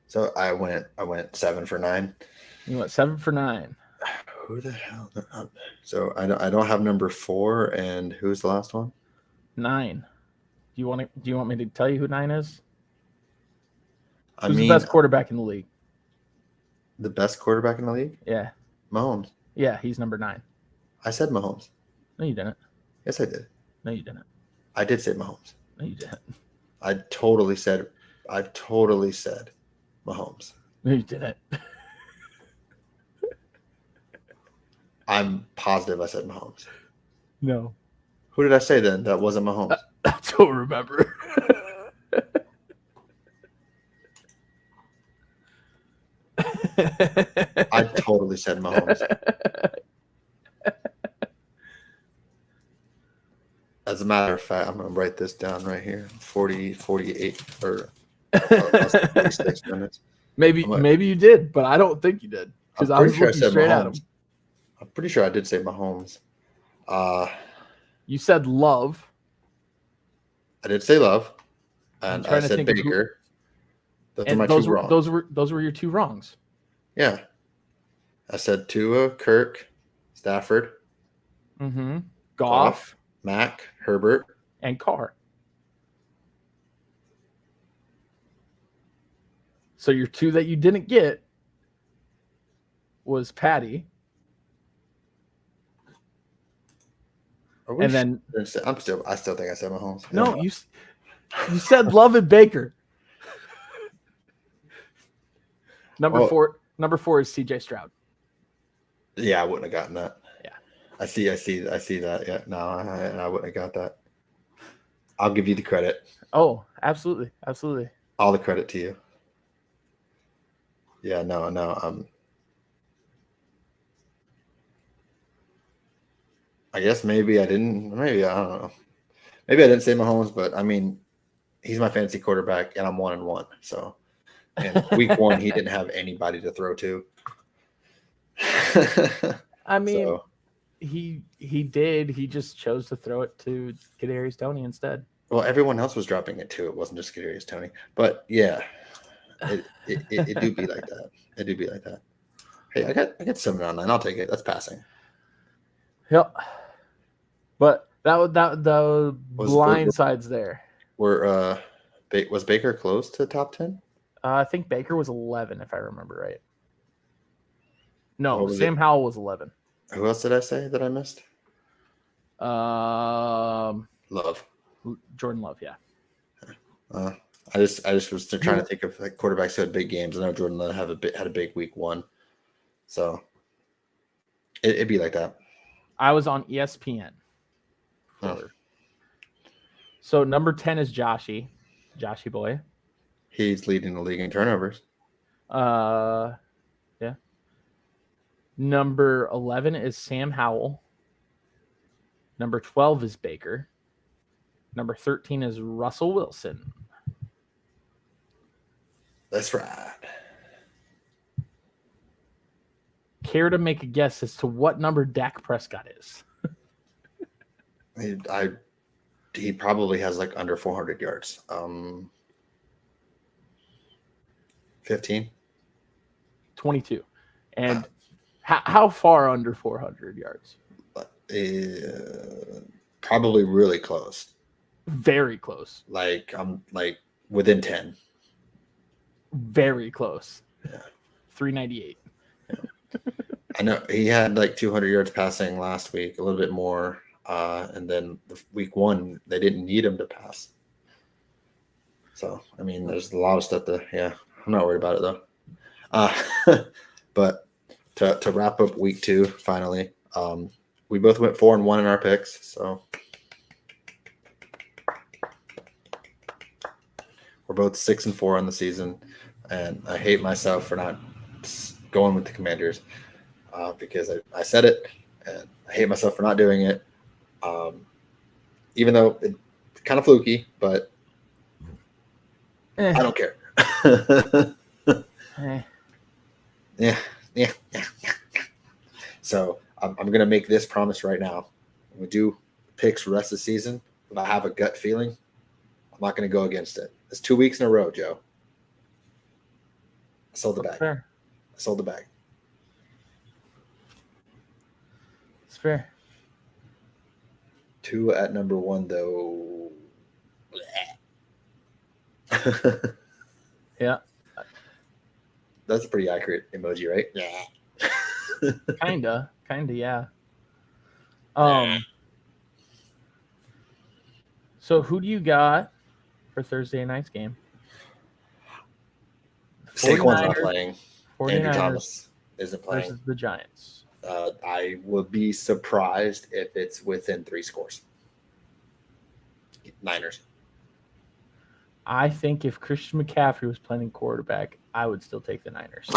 So I went 7 for 9.
You went 7 for 9.
Who the hell? So I don't have number 4, and who's the last one?
9. Do you want me to tell you who 9 is?
I
Who's
mean,
the best quarterback in the league?
The best quarterback in the league?
Yeah.
Mahomes.
Yeah, he's number 9.
I said Mahomes.
No, you didn't.
Yes, I did.
No, you didn't.
I did say Mahomes.
No, you didn't.
I totally said Mahomes.
No, you didn't.
I'm positive I said Mahomes.
No.
Who did I say then that wasn't Mahomes?
I don't remember.
I totally said Mahomes. As a matter of fact, I'm going to write this down right here. 48 or 46 minutes.
Maybe you did, but I don't think you did because I was
sure
looking straight at him.
I'm pretty sure I did say Mahomes.
You said Love.
I did say Love, and I said Baker. Those are my two wrongs.
Those were your 2 wrongs.
Yeah, I said Tua, Kirk, Stafford,
Goff,
Mac, Herbert,
and Carr. So your 2 that you didn't get was and then
I still think I said Mahomes.
No, you said Love and Baker. Number 4 is CJ Stroud.
Yeah, I wouldn't have gotten that.
Yeah.
I see that. Yeah, no, I wouldn't have got that. I'll give you the credit.
Oh, absolutely.
All the credit to you. Yeah, no. I guess maybe I didn't. Maybe I don't know. Maybe I didn't say Mahomes, but I mean, he's my fantasy quarterback, and I'm 1-1. So, and week 1, he didn't have anybody to throw to.
I mean, he did. He just chose to throw it to Kadarius Toney instead.
Well, everyone else was dropping it too. It wasn't just Kadarius Toney. But yeah, it do be like that. It do be like that. Hey, I got 7 on 9. I'll take it. That's passing.
Yep. But the blind sides there.
Was Baker close to top 10?
I think Baker was 11, if I remember right. No,
Was
Sam Howell was 11.
Who else did I say that I missed?
Love. Jordan Love, yeah.
I just was trying to think of like quarterbacks who had big games. I know Jordan Love had a big week 1, so it'd be like that.
I was on ESPN. So number 10 is Joshy boy.
He's leading the league in turnovers.
Yeah. Number 11 is Sam Howell. Number 12 is Baker. Number 13 is Russell Wilson.
That's right.
Care to make a guess as to what number Dak Prescott is?
He probably has like under 400 yards. 15?
22. And how far under 400 yards?
Probably really close.
Very close.
Like within 10.
Very close.
Yeah.
398.
I know he had like 200 yards passing last week, a little bit more. And then week 1, they didn't need him to pass. So, I mean, there's a lot of stuff I'm not worried about it though. But to wrap up week 2, finally, we both went 4-1 in our picks. So we're both 6-4 on the season. And I hate myself for not going with the Commanders because I said it, and I hate myself for not doing it. Even though it's kind of fluky, but I don't care. Yeah. So I'm going to make this promise right now. When we do picks the rest of the season, if I have a gut feeling, I'm not going to go against it. It's 2 weeks in a row, Joe. I sold the bag.
Fair.
I sold the bag.
It's fair.
2 at number 1, though.
Yeah.
That's a pretty accurate emoji, right? Yeah.
Kinda, yeah. So who do you got for Thursday night's game?
Saquon's not playing.
49ers
Andrew Thomas isn't playing.
versus the Giants.
I would be surprised if it's within 3 scores. Niners.
I think if Christian McCaffrey was playing quarterback, I would still take the Niners.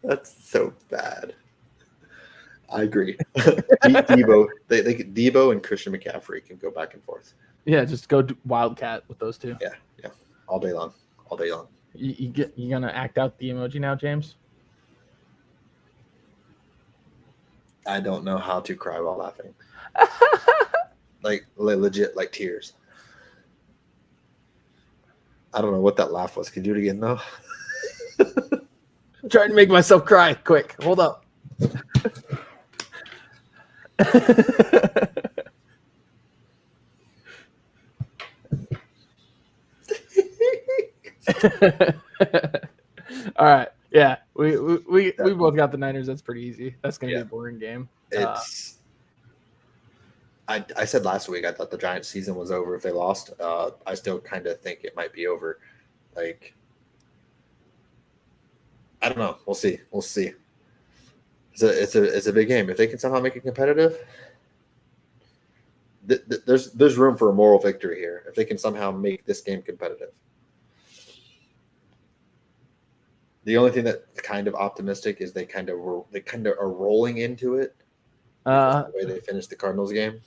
That's so bad. I agree. Debo, Debo and Christian McCaffrey can go back and forth.
Yeah, just go Wildcat with those two.
Yeah, all day long.
You gonna act out the emoji now, James?
I don't know how to cry while laughing. like legit, like tears. I don't know what that laugh was. Can you do it again though?
I'm trying to make myself cry. Quick, hold up. All right. Yeah, we both got the Niners. That's pretty easy. That's going to be a boring game.
I said last week I thought the Giants season was over if they lost. I still kind of think it might be over. Like, I don't know. We'll see. It's a big game. If they can somehow make it competitive, there's room for a moral victory here. If they can somehow make this game competitive. The only thing that's kind of optimistic is they kind of are rolling into it. The way they finished the Cardinals game,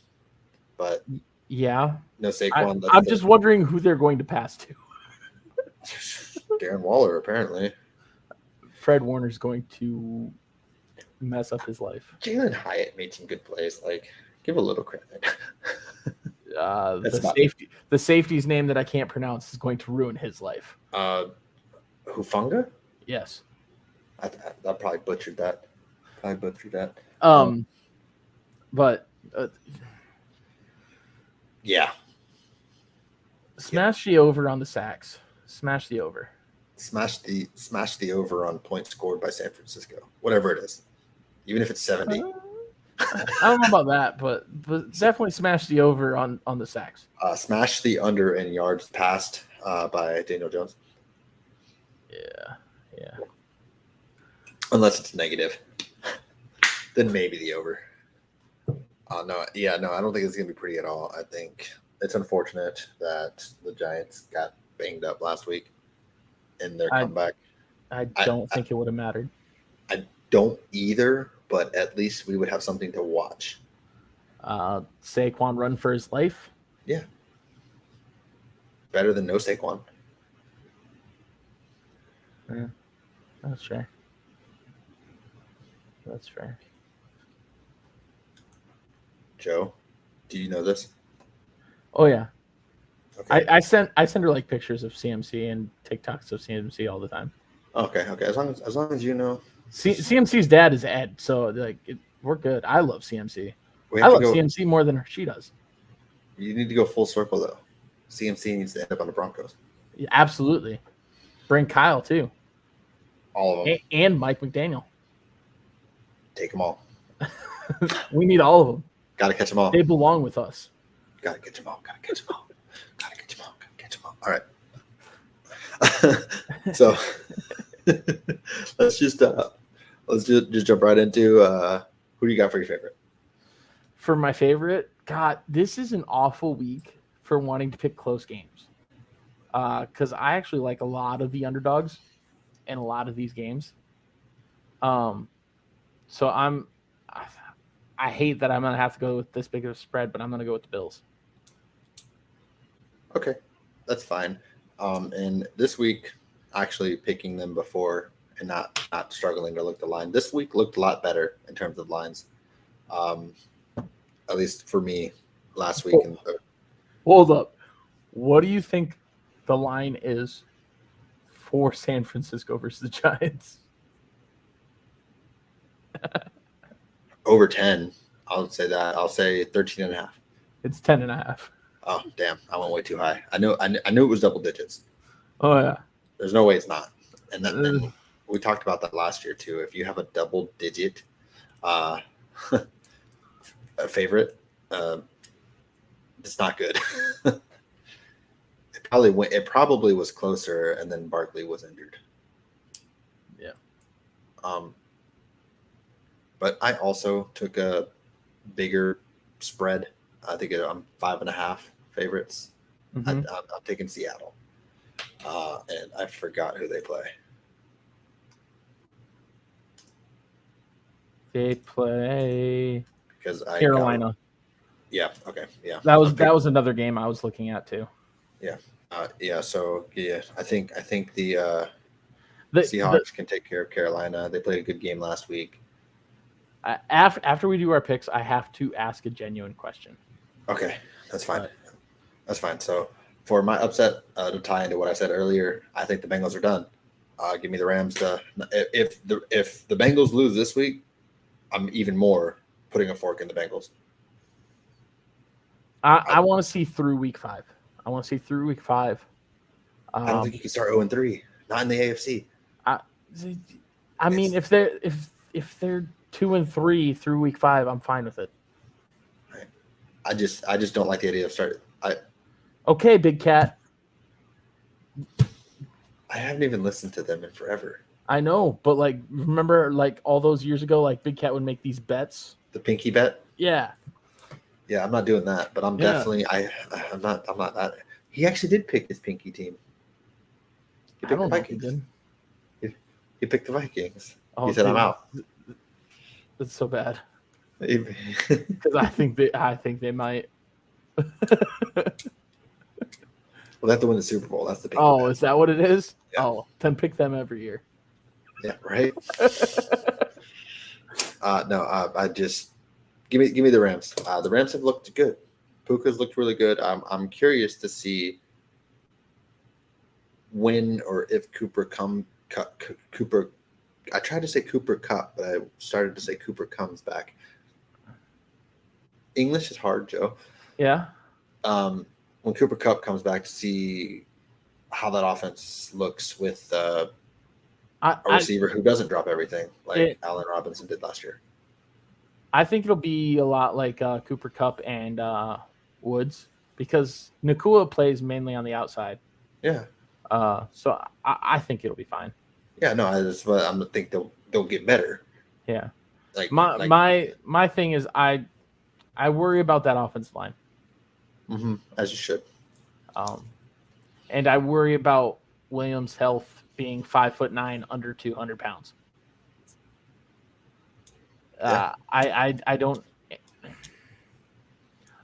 but
yeah,
no Saquon.
I'm just wondering who they're going to pass to.
Darren Waller, apparently.
Fred Warner's going to mess up his life.
Jalen Hyatt made some good plays. Like, give a little credit.
The safety's name that I can't pronounce is going to ruin his life.
Hufanga?
Yes.
I probably butchered that.
But
yeah.
Smash the over on the sacks. Smash the over.
Smash the over on points scored by San Francisco. Whatever it is. Even if it's 70.
I don't know about that, but definitely smash the over on the sacks.
Smash the under in yards passed by Daniel Jones.
Yeah.
Unless it's negative. Then maybe the over. No, I don't think it's going to be pretty at all. I think it's unfortunate that the Giants got banged up last week in their comeback.
I don't think it would have mattered.
I don't either, but at least we would have something to watch.
Saquon run for his life?
Yeah. Better than no Saquon.
Yeah, that's fair.
Joe, do you know this?
Oh yeah.
Okay.
I send her like pictures of CMC and TikToks of CMC all the time.
Okay. As long as you know.
CMC's dad is Ed, so like we're good. I love CMC. I love CMC more than she does.
You need to go full circle though. CMC needs to end up on the Broncos.
Yeah, absolutely. Bring Kyle too.
All of them.
And Mike McDaniel.
Take them all.
We need all of them.
Got to catch them all.
They belong with us.
Got to catch them all. All right. So let's just jump right into who do you got for your favorite?
For my favorite, God, this is an awful week for wanting to pick close games. Because I actually like a lot of the underdogs in a lot of these games. So I hate that I'm gonna have to go with this big of a spread, but I'm gonna go with the Bills.
Okay, that's fine. And this week, actually picking them before and not struggling to look the line. This week looked a lot better in terms of lines, at least for me. Last week.
Hold up, what do you think the line is for San Francisco versus the Giants?
Over 10. I'll say that. I'll say 13.5.
It's 10.5.
Oh, damn. I went way too high. I knew it was double digits.
Oh, yeah.
There's no way it's not. And we talked about that last year, too. If you have a double digit a favorite, it's not good. It probably was closer, and then Barkley was injured.
Yeah.
But I also took a bigger spread. I think I'm 5.5 favorites.
Mm-hmm.
I'm taking Seattle, and I forgot who they play.
They play
because
Carolina.
Yeah. Okay. Yeah.
That was another game I was looking at too.
Yeah. So I think the Seahawks can take care of Carolina. They played a good game last week.
After we do our picks, I have to ask a genuine question.
Okay, that's fine. That's fine. So for my upset to tie into what I said earlier, I think the Bengals are done. Give me the Rams. If the Bengals lose this week, I'm even more putting a fork in the Bengals.
I want to see through week 5. I want to see through week 5.
I don't think you can start 0-3. Not in the AFC.
I mean, if they're 2-3 through week 5, I'm fine with it.
I just don't like the idea of starting.
Okay, Big Cat.
I haven't even listened to them in forever.
I know, but remember all those years ago, Big Cat would make these bets.
The pinky bet?
Yeah.
Yeah, I'm not doing that, but I'm definitely I'm not that. He actually did pick his pinky team. He picked the Vikings. He picked the Vikings. Oh, he said, "I'm out."
That's so bad. Because I think they might.
Well, they have to win the Super Bowl. That's the pinky bet.
Is that what it is?
Yeah.
Oh, then pick them every year.
Yeah, right. I just give me the Rams. The Rams have looked good. Puka's looked really good. I'm curious to see when or if Cooper. I tried to say Cooper Cup, but I started to say Cooper comes back. English is hard, Joe.
Yeah.
When Cooper Cup comes back, to see how that offense looks with a receiver who doesn't drop everything like Allen Robinson did last year.
I think it'll be a lot like Cooper Cup and Woods because Nakua plays mainly on the outside.
Yeah.
So I think it'll be fine.
Yeah, no, I think they'll get better.
Yeah. My thing is I worry about that offensive line.
Mm-hmm, as you should.
And I worry about Williams' health being 5'9", under 200 pounds.
Yeah.
I don't.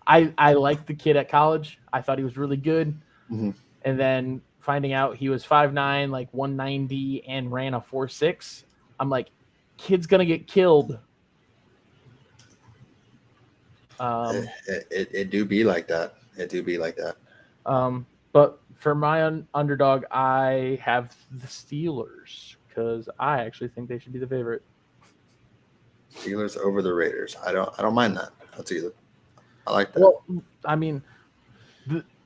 I liked the kid at college. I thought he was really good.
Mm-hmm.
And then finding out he was 5'9", like 190, and ran a 4.6, I'm like, kid's gonna get killed.
It do be like that. It do be like that.
But for my underdog, I have the Steelers because I actually think they should be the favorite.
Steelers over the Raiders. I don't mind that. That's either. I like that.
Well, I mean,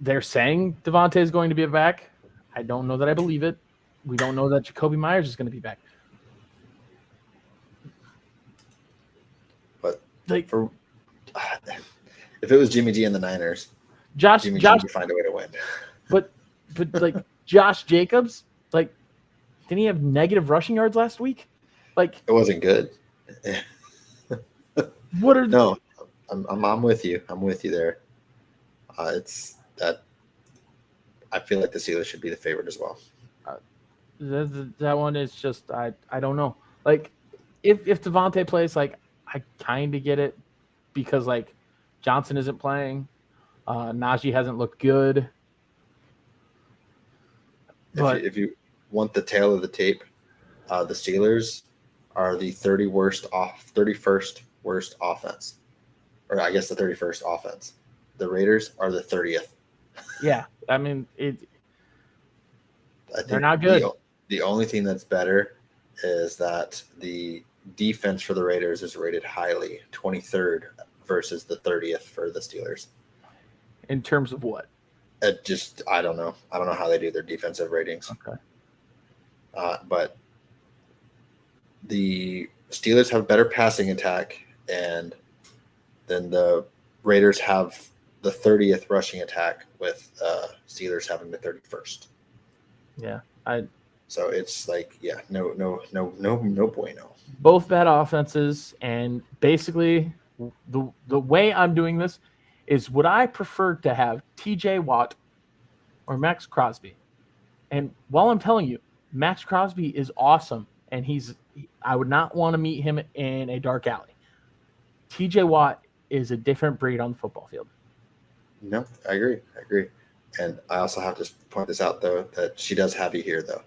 they're saying Devontae is going to be back. I don't know that I believe it. We don't know that Jacoby Myers is going to be back.
But if it was Jimmy G and the Niners, Jimmy G would find a way to win.
But like Josh Jacobs, like, didn't he have negative rushing yards last week? Like,
it wasn't good.
What are
no? I'm with you. I'm with you there. It's that. I feel like the Steelers should be the favorite as well.
That one is just I don't know. Like, if Devontae plays, like, I kind of get it because like Johnson isn't playing, Najee hasn't looked good. But
if you want the tail of the tape, the Steelers are the 31st worst offense, or I guess the 31st offense. The Raiders are the 30th.
Yeah, I mean they're not good.
The only thing that's better is that the defense for the Raiders is rated highly, 23rd versus the 30th for the Steelers.
In terms of what?
I don't know. I don't know how they do their defensive ratings.
Okay.
But the Steelers have better passing attack, and then the Raiders have the 30th rushing attack, with Steelers having the 31st.
Yeah,
So it's like, yeah, no bueno.
Both bad offenses, and basically the way I'm doing this is, would I prefer to have T.J. Watt or Max Crosby? And while I'm telling you, Max Crosby is awesome, and I would not want to meet him in a dark alley. T.J. Watt is a different breed on the football field.
No, I agree. And I also have to point this out, though, that she does have you here, though.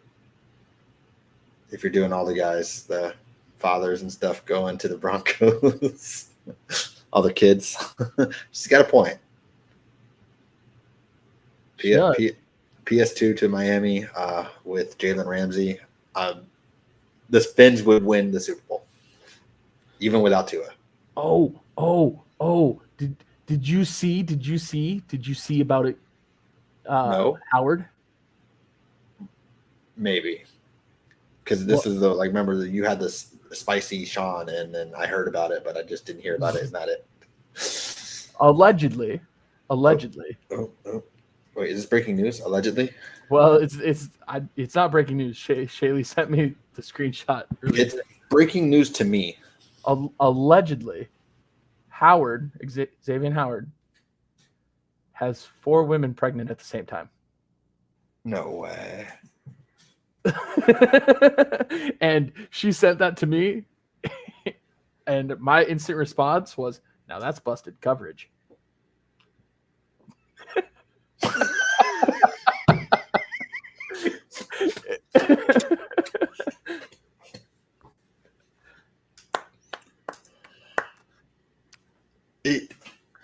If you're doing all the guys, the fathers and stuff going to the Broncos, all the kids, she's got a point. PS2 to Miami with Jalen Ramsey. The Fins would win the Super Bowl, even without Tua.
Oh! Did you see about it?
No,
Howard.
Maybe, because this is remember that you had this spicy Sean, and then I heard about it, but I just didn't hear about it. Is that it?
Allegedly.
Oh. Wait, is this breaking news? Allegedly?
Well, it's not breaking news. Shaylee sent me the screenshot earlier.
It's breaking news to me.
Allegedly, Xavier Howard, has 4 women pregnant at the same time.
No way.
And she sent that to me, and my instant response was, "Now that's busted coverage."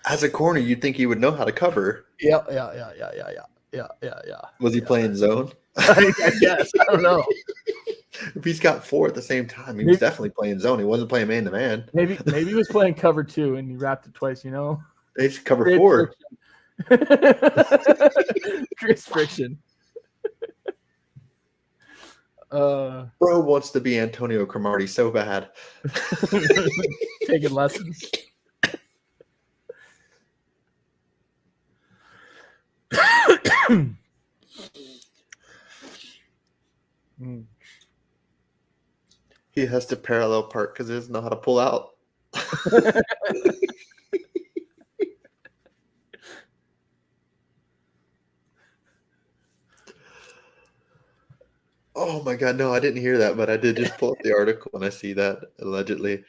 As a corner, you'd think he would know how to cover.
Yeah.
Was he playing zone?
I guess. I don't know.
If he's got 4 at the same time, he was definitely playing zone. He wasn't playing man to man.
Maybe he was playing cover 2 and he wrapped it twice.
They should cover
Create
4.
Creates friction.
Bro wants to be Antonio Cromartie so bad.
Taking lessons.
He has to parallel park because he doesn't know how to pull out. Oh my God, no, I didn't hear that, but I did just pull up the article and I see that allegedly.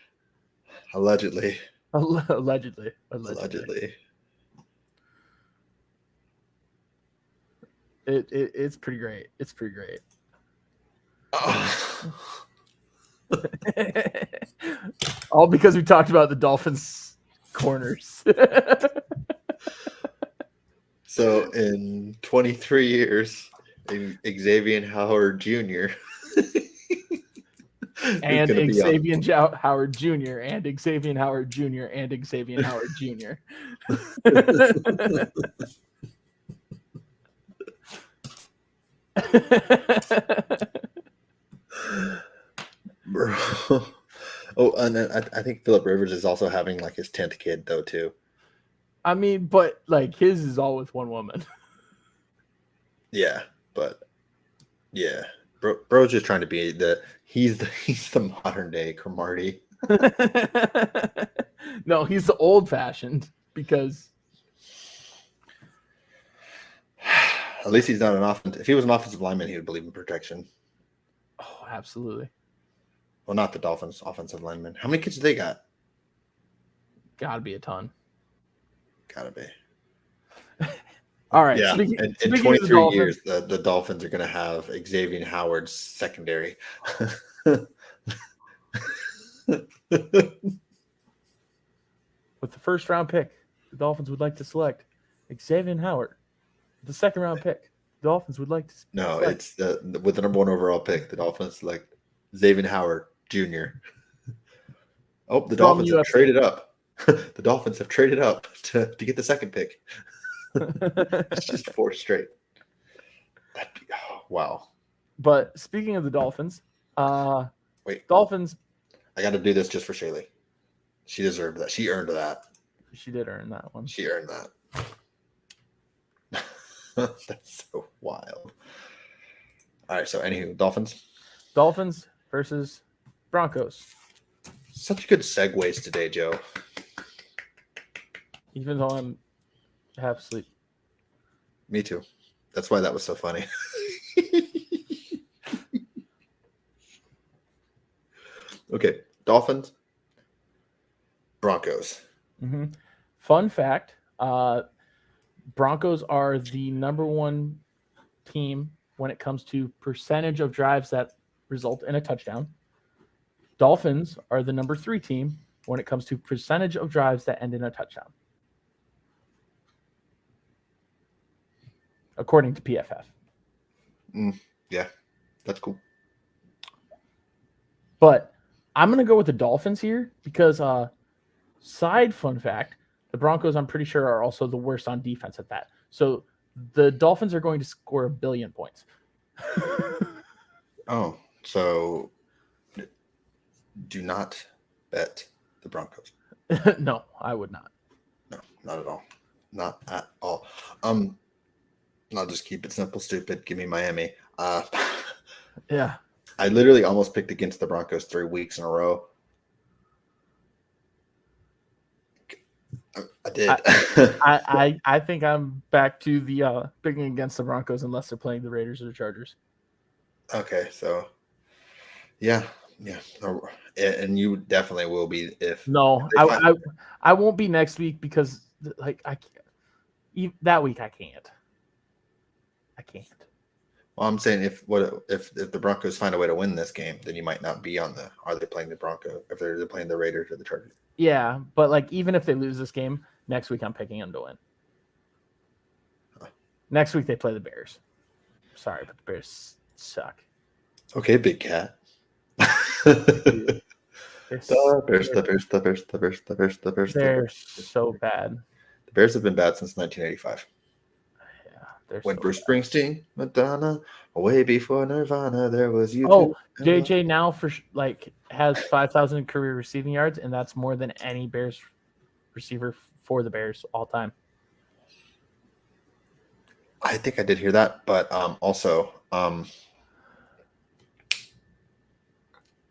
It's pretty great. It's pretty great.
Oh.
All because we talked about the Dolphins corners.
So in 23 years, Xavier Howard Jr.
and Xavier Howard Jr. and Xavier Howard Jr. and Xavier Howard Jr.
Bro. Oh, and then I think Phillip Rivers is also having like his 10th kid though too.
I mean, but like his is all with one woman.
Yeah, but yeah, bro's just trying to be he's the modern day Cromartie.
No, he's the old fashioned because
at least he's not an offensive. If he was an offensive lineman, he would believe in protection.
Oh, absolutely.
Well, not the Dolphins offensive lineman. How many kids do they got?
Gotta be a ton.
Gotta be.
All right.
Yeah. In 23 years, the Dolphins are going to have Xavier Howard's secondary.
With the first round pick, the Dolphins would like to select Xavier Howard. The second round pick, the Dolphins would like to select.
It's with the number 1 overall pick, the Dolphins select Xavier Howard Jr. Oh, the Dolphins have traded up. The Dolphins have traded up to get the second pick. It's just 4 straight. Wow.
But speaking of the Dolphins,
wait,
Dolphins.
I got to do this just for Shaylee. She deserved that. She earned that.
She did earn that one.
She earned that. That's so wild. All right, so anywho, Dolphins
versus Broncos.
Such good segues today, Joe.
Even though I'm half asleep.
Me too. That's why that was so funny. Okay, Dolphins, Broncos.
Mm-hmm. Fun fact, Broncos are the number 1 team when it comes to percentage of drives that result in a touchdown. Dolphins are the number 3 team when it comes to percentage of drives that end in a touchdown. According to PFF.
Yeah, that's cool.
But I'm going to go with the Dolphins here because side fun fact, the Broncos, I'm pretty sure, are also the worst on defense at that. So the Dolphins are going to score 1 billion points.
Oh, so do not bet the Broncos.
No, I would not.
No, not at all. Not at all. I'll just keep it simple, stupid. Give me Miami.
Yeah.
I literally almost picked against the Broncos 3 weeks in a row. I did.
I think I'm back to the picking against the Broncos unless they're playing the Raiders or the Chargers.
Okay, so yeah, and you definitely will be if.
No, I won't be next week because like that week I can't.
Well, I'm saying if the Broncos find a way to win this game, then you might not be on the. Are they playing the Broncos? If they're playing the Raiders or the Chargers?
Yeah, but like even if they lose this game next week, I'm picking them to win. Next week they play the Bears. Sorry, but the Bears suck.
Okay, big cat.
The
Bears.
They're so bad.
The Bears have been bad since 1985.
Yeah, they're
When
so
Bruce
bad.
Springsteen, Madonna, way before Nirvana, there was you.
Oh, JJ now has 5,000 career receiving yards, and that's more than any Bears receiver for the Bears all time.
I think I did hear that, but also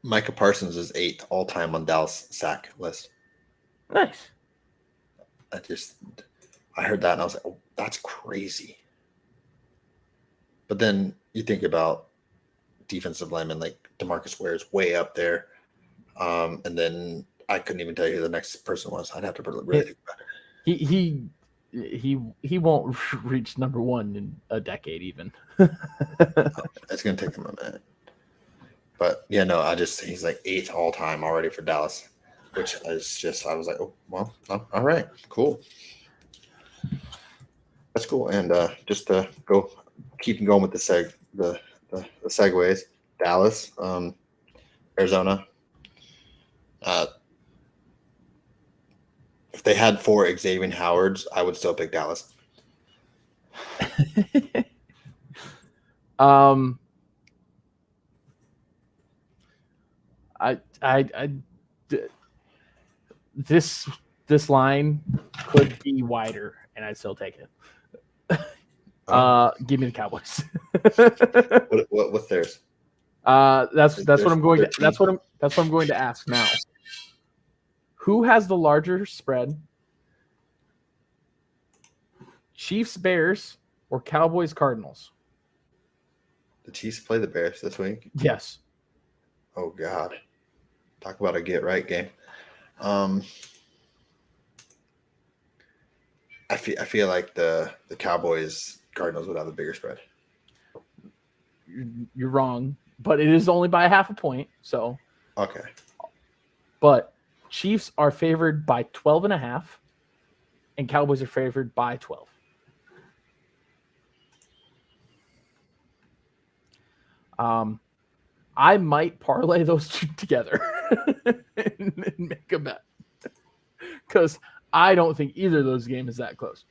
Micah Parsons is 8th all time on Dallas sack list.
Nice.
I heard that and I was like, oh, that's crazy. But then you think about defensive linemen like DeMarcus Ware is way up there. And then I couldn't even tell you who the next person was. I'd have to really think about
it. He won't reach number 1 in a decade even.
It's going to take him a minute. But yeah, no, he's like 8th all time already for Dallas, which is just, I was like, oh, well, all right, cool. That's cool. And just to keep going with the segues, Dallas, Arizona. If they had 4 Xavier Howards, I would still pick Dallas.
This line could be wider, and I'd still take it. Give me the Cowboys.
What's theirs?
That's what I'm going to. That's what I'm going to ask now. Who has the larger spread? Chiefs, Bears, or Cowboys, Cardinals?
The Chiefs play the Bears this week.
Yes.
Oh God, talk about a get right game. I feel like the Cowboys Cardinals would have a bigger spread.
You're wrong, but it is only by 0.5 point. So
okay.
But Chiefs are favored by 12.5, and Cowboys are favored by 12. I might parlay those two together and make a bet because I don't think either of those games is that close.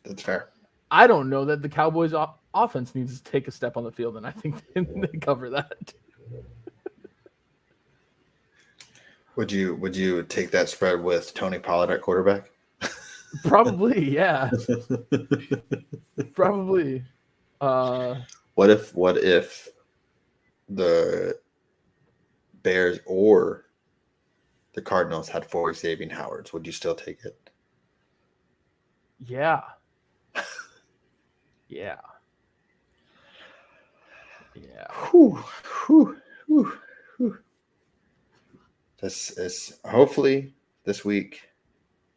That's fair.
I don't know that the Cowboys offense needs to take a step on the field, and I think they cover that.
Would you take that spread with Tony Pollard at quarterback?
Probably, yeah. Probably.
What if the Bears or the Cardinals had 4 Xavier Howards? Would you still take it?
Yeah. Yeah.
Whew. This is hopefully this week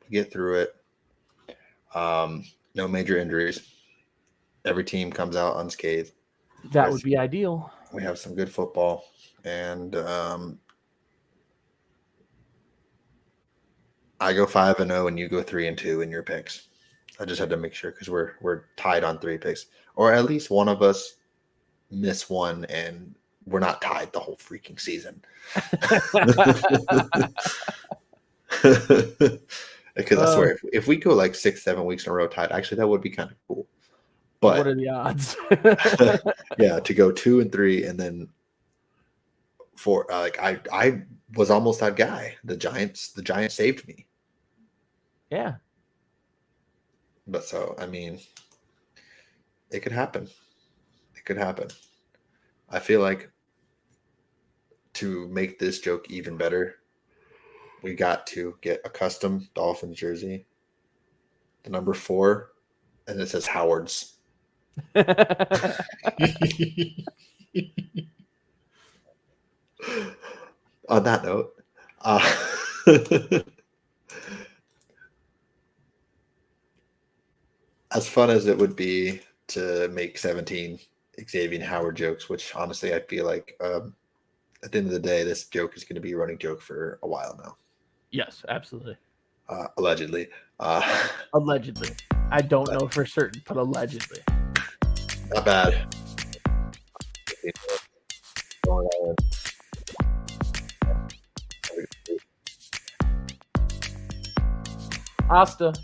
we get through it. No major injuries. Every team comes out unscathed.
That would be ideal.
We have some good football, and I go 5-0, and you go 3-2 in your picks. I just had to make sure because we're tied on 3 picks, or at least one of us miss one, and we're not tied the whole freaking season. Because I swear, if we go like 6-7 weeks in a row tied, actually that would be kind of cool. But
what are the odds?
Yeah, to go 2-3 and then 4. Like I was almost that guy. The Giants saved me.
Yeah.
But so I mean, it could happen. It could happen. I feel like to make this joke even better, we got to get a custom Dolphins jersey, the number 4, and it says Howard's. On that note, as fun as it would be to make 17 Xavier Howard jokes, which honestly I feel like at the end of the day, this joke is going to be a running joke for a while now.
Yes, absolutely.
Allegedly.
Allegedly. I don't know for certain, but allegedly.
Not bad.
Asta.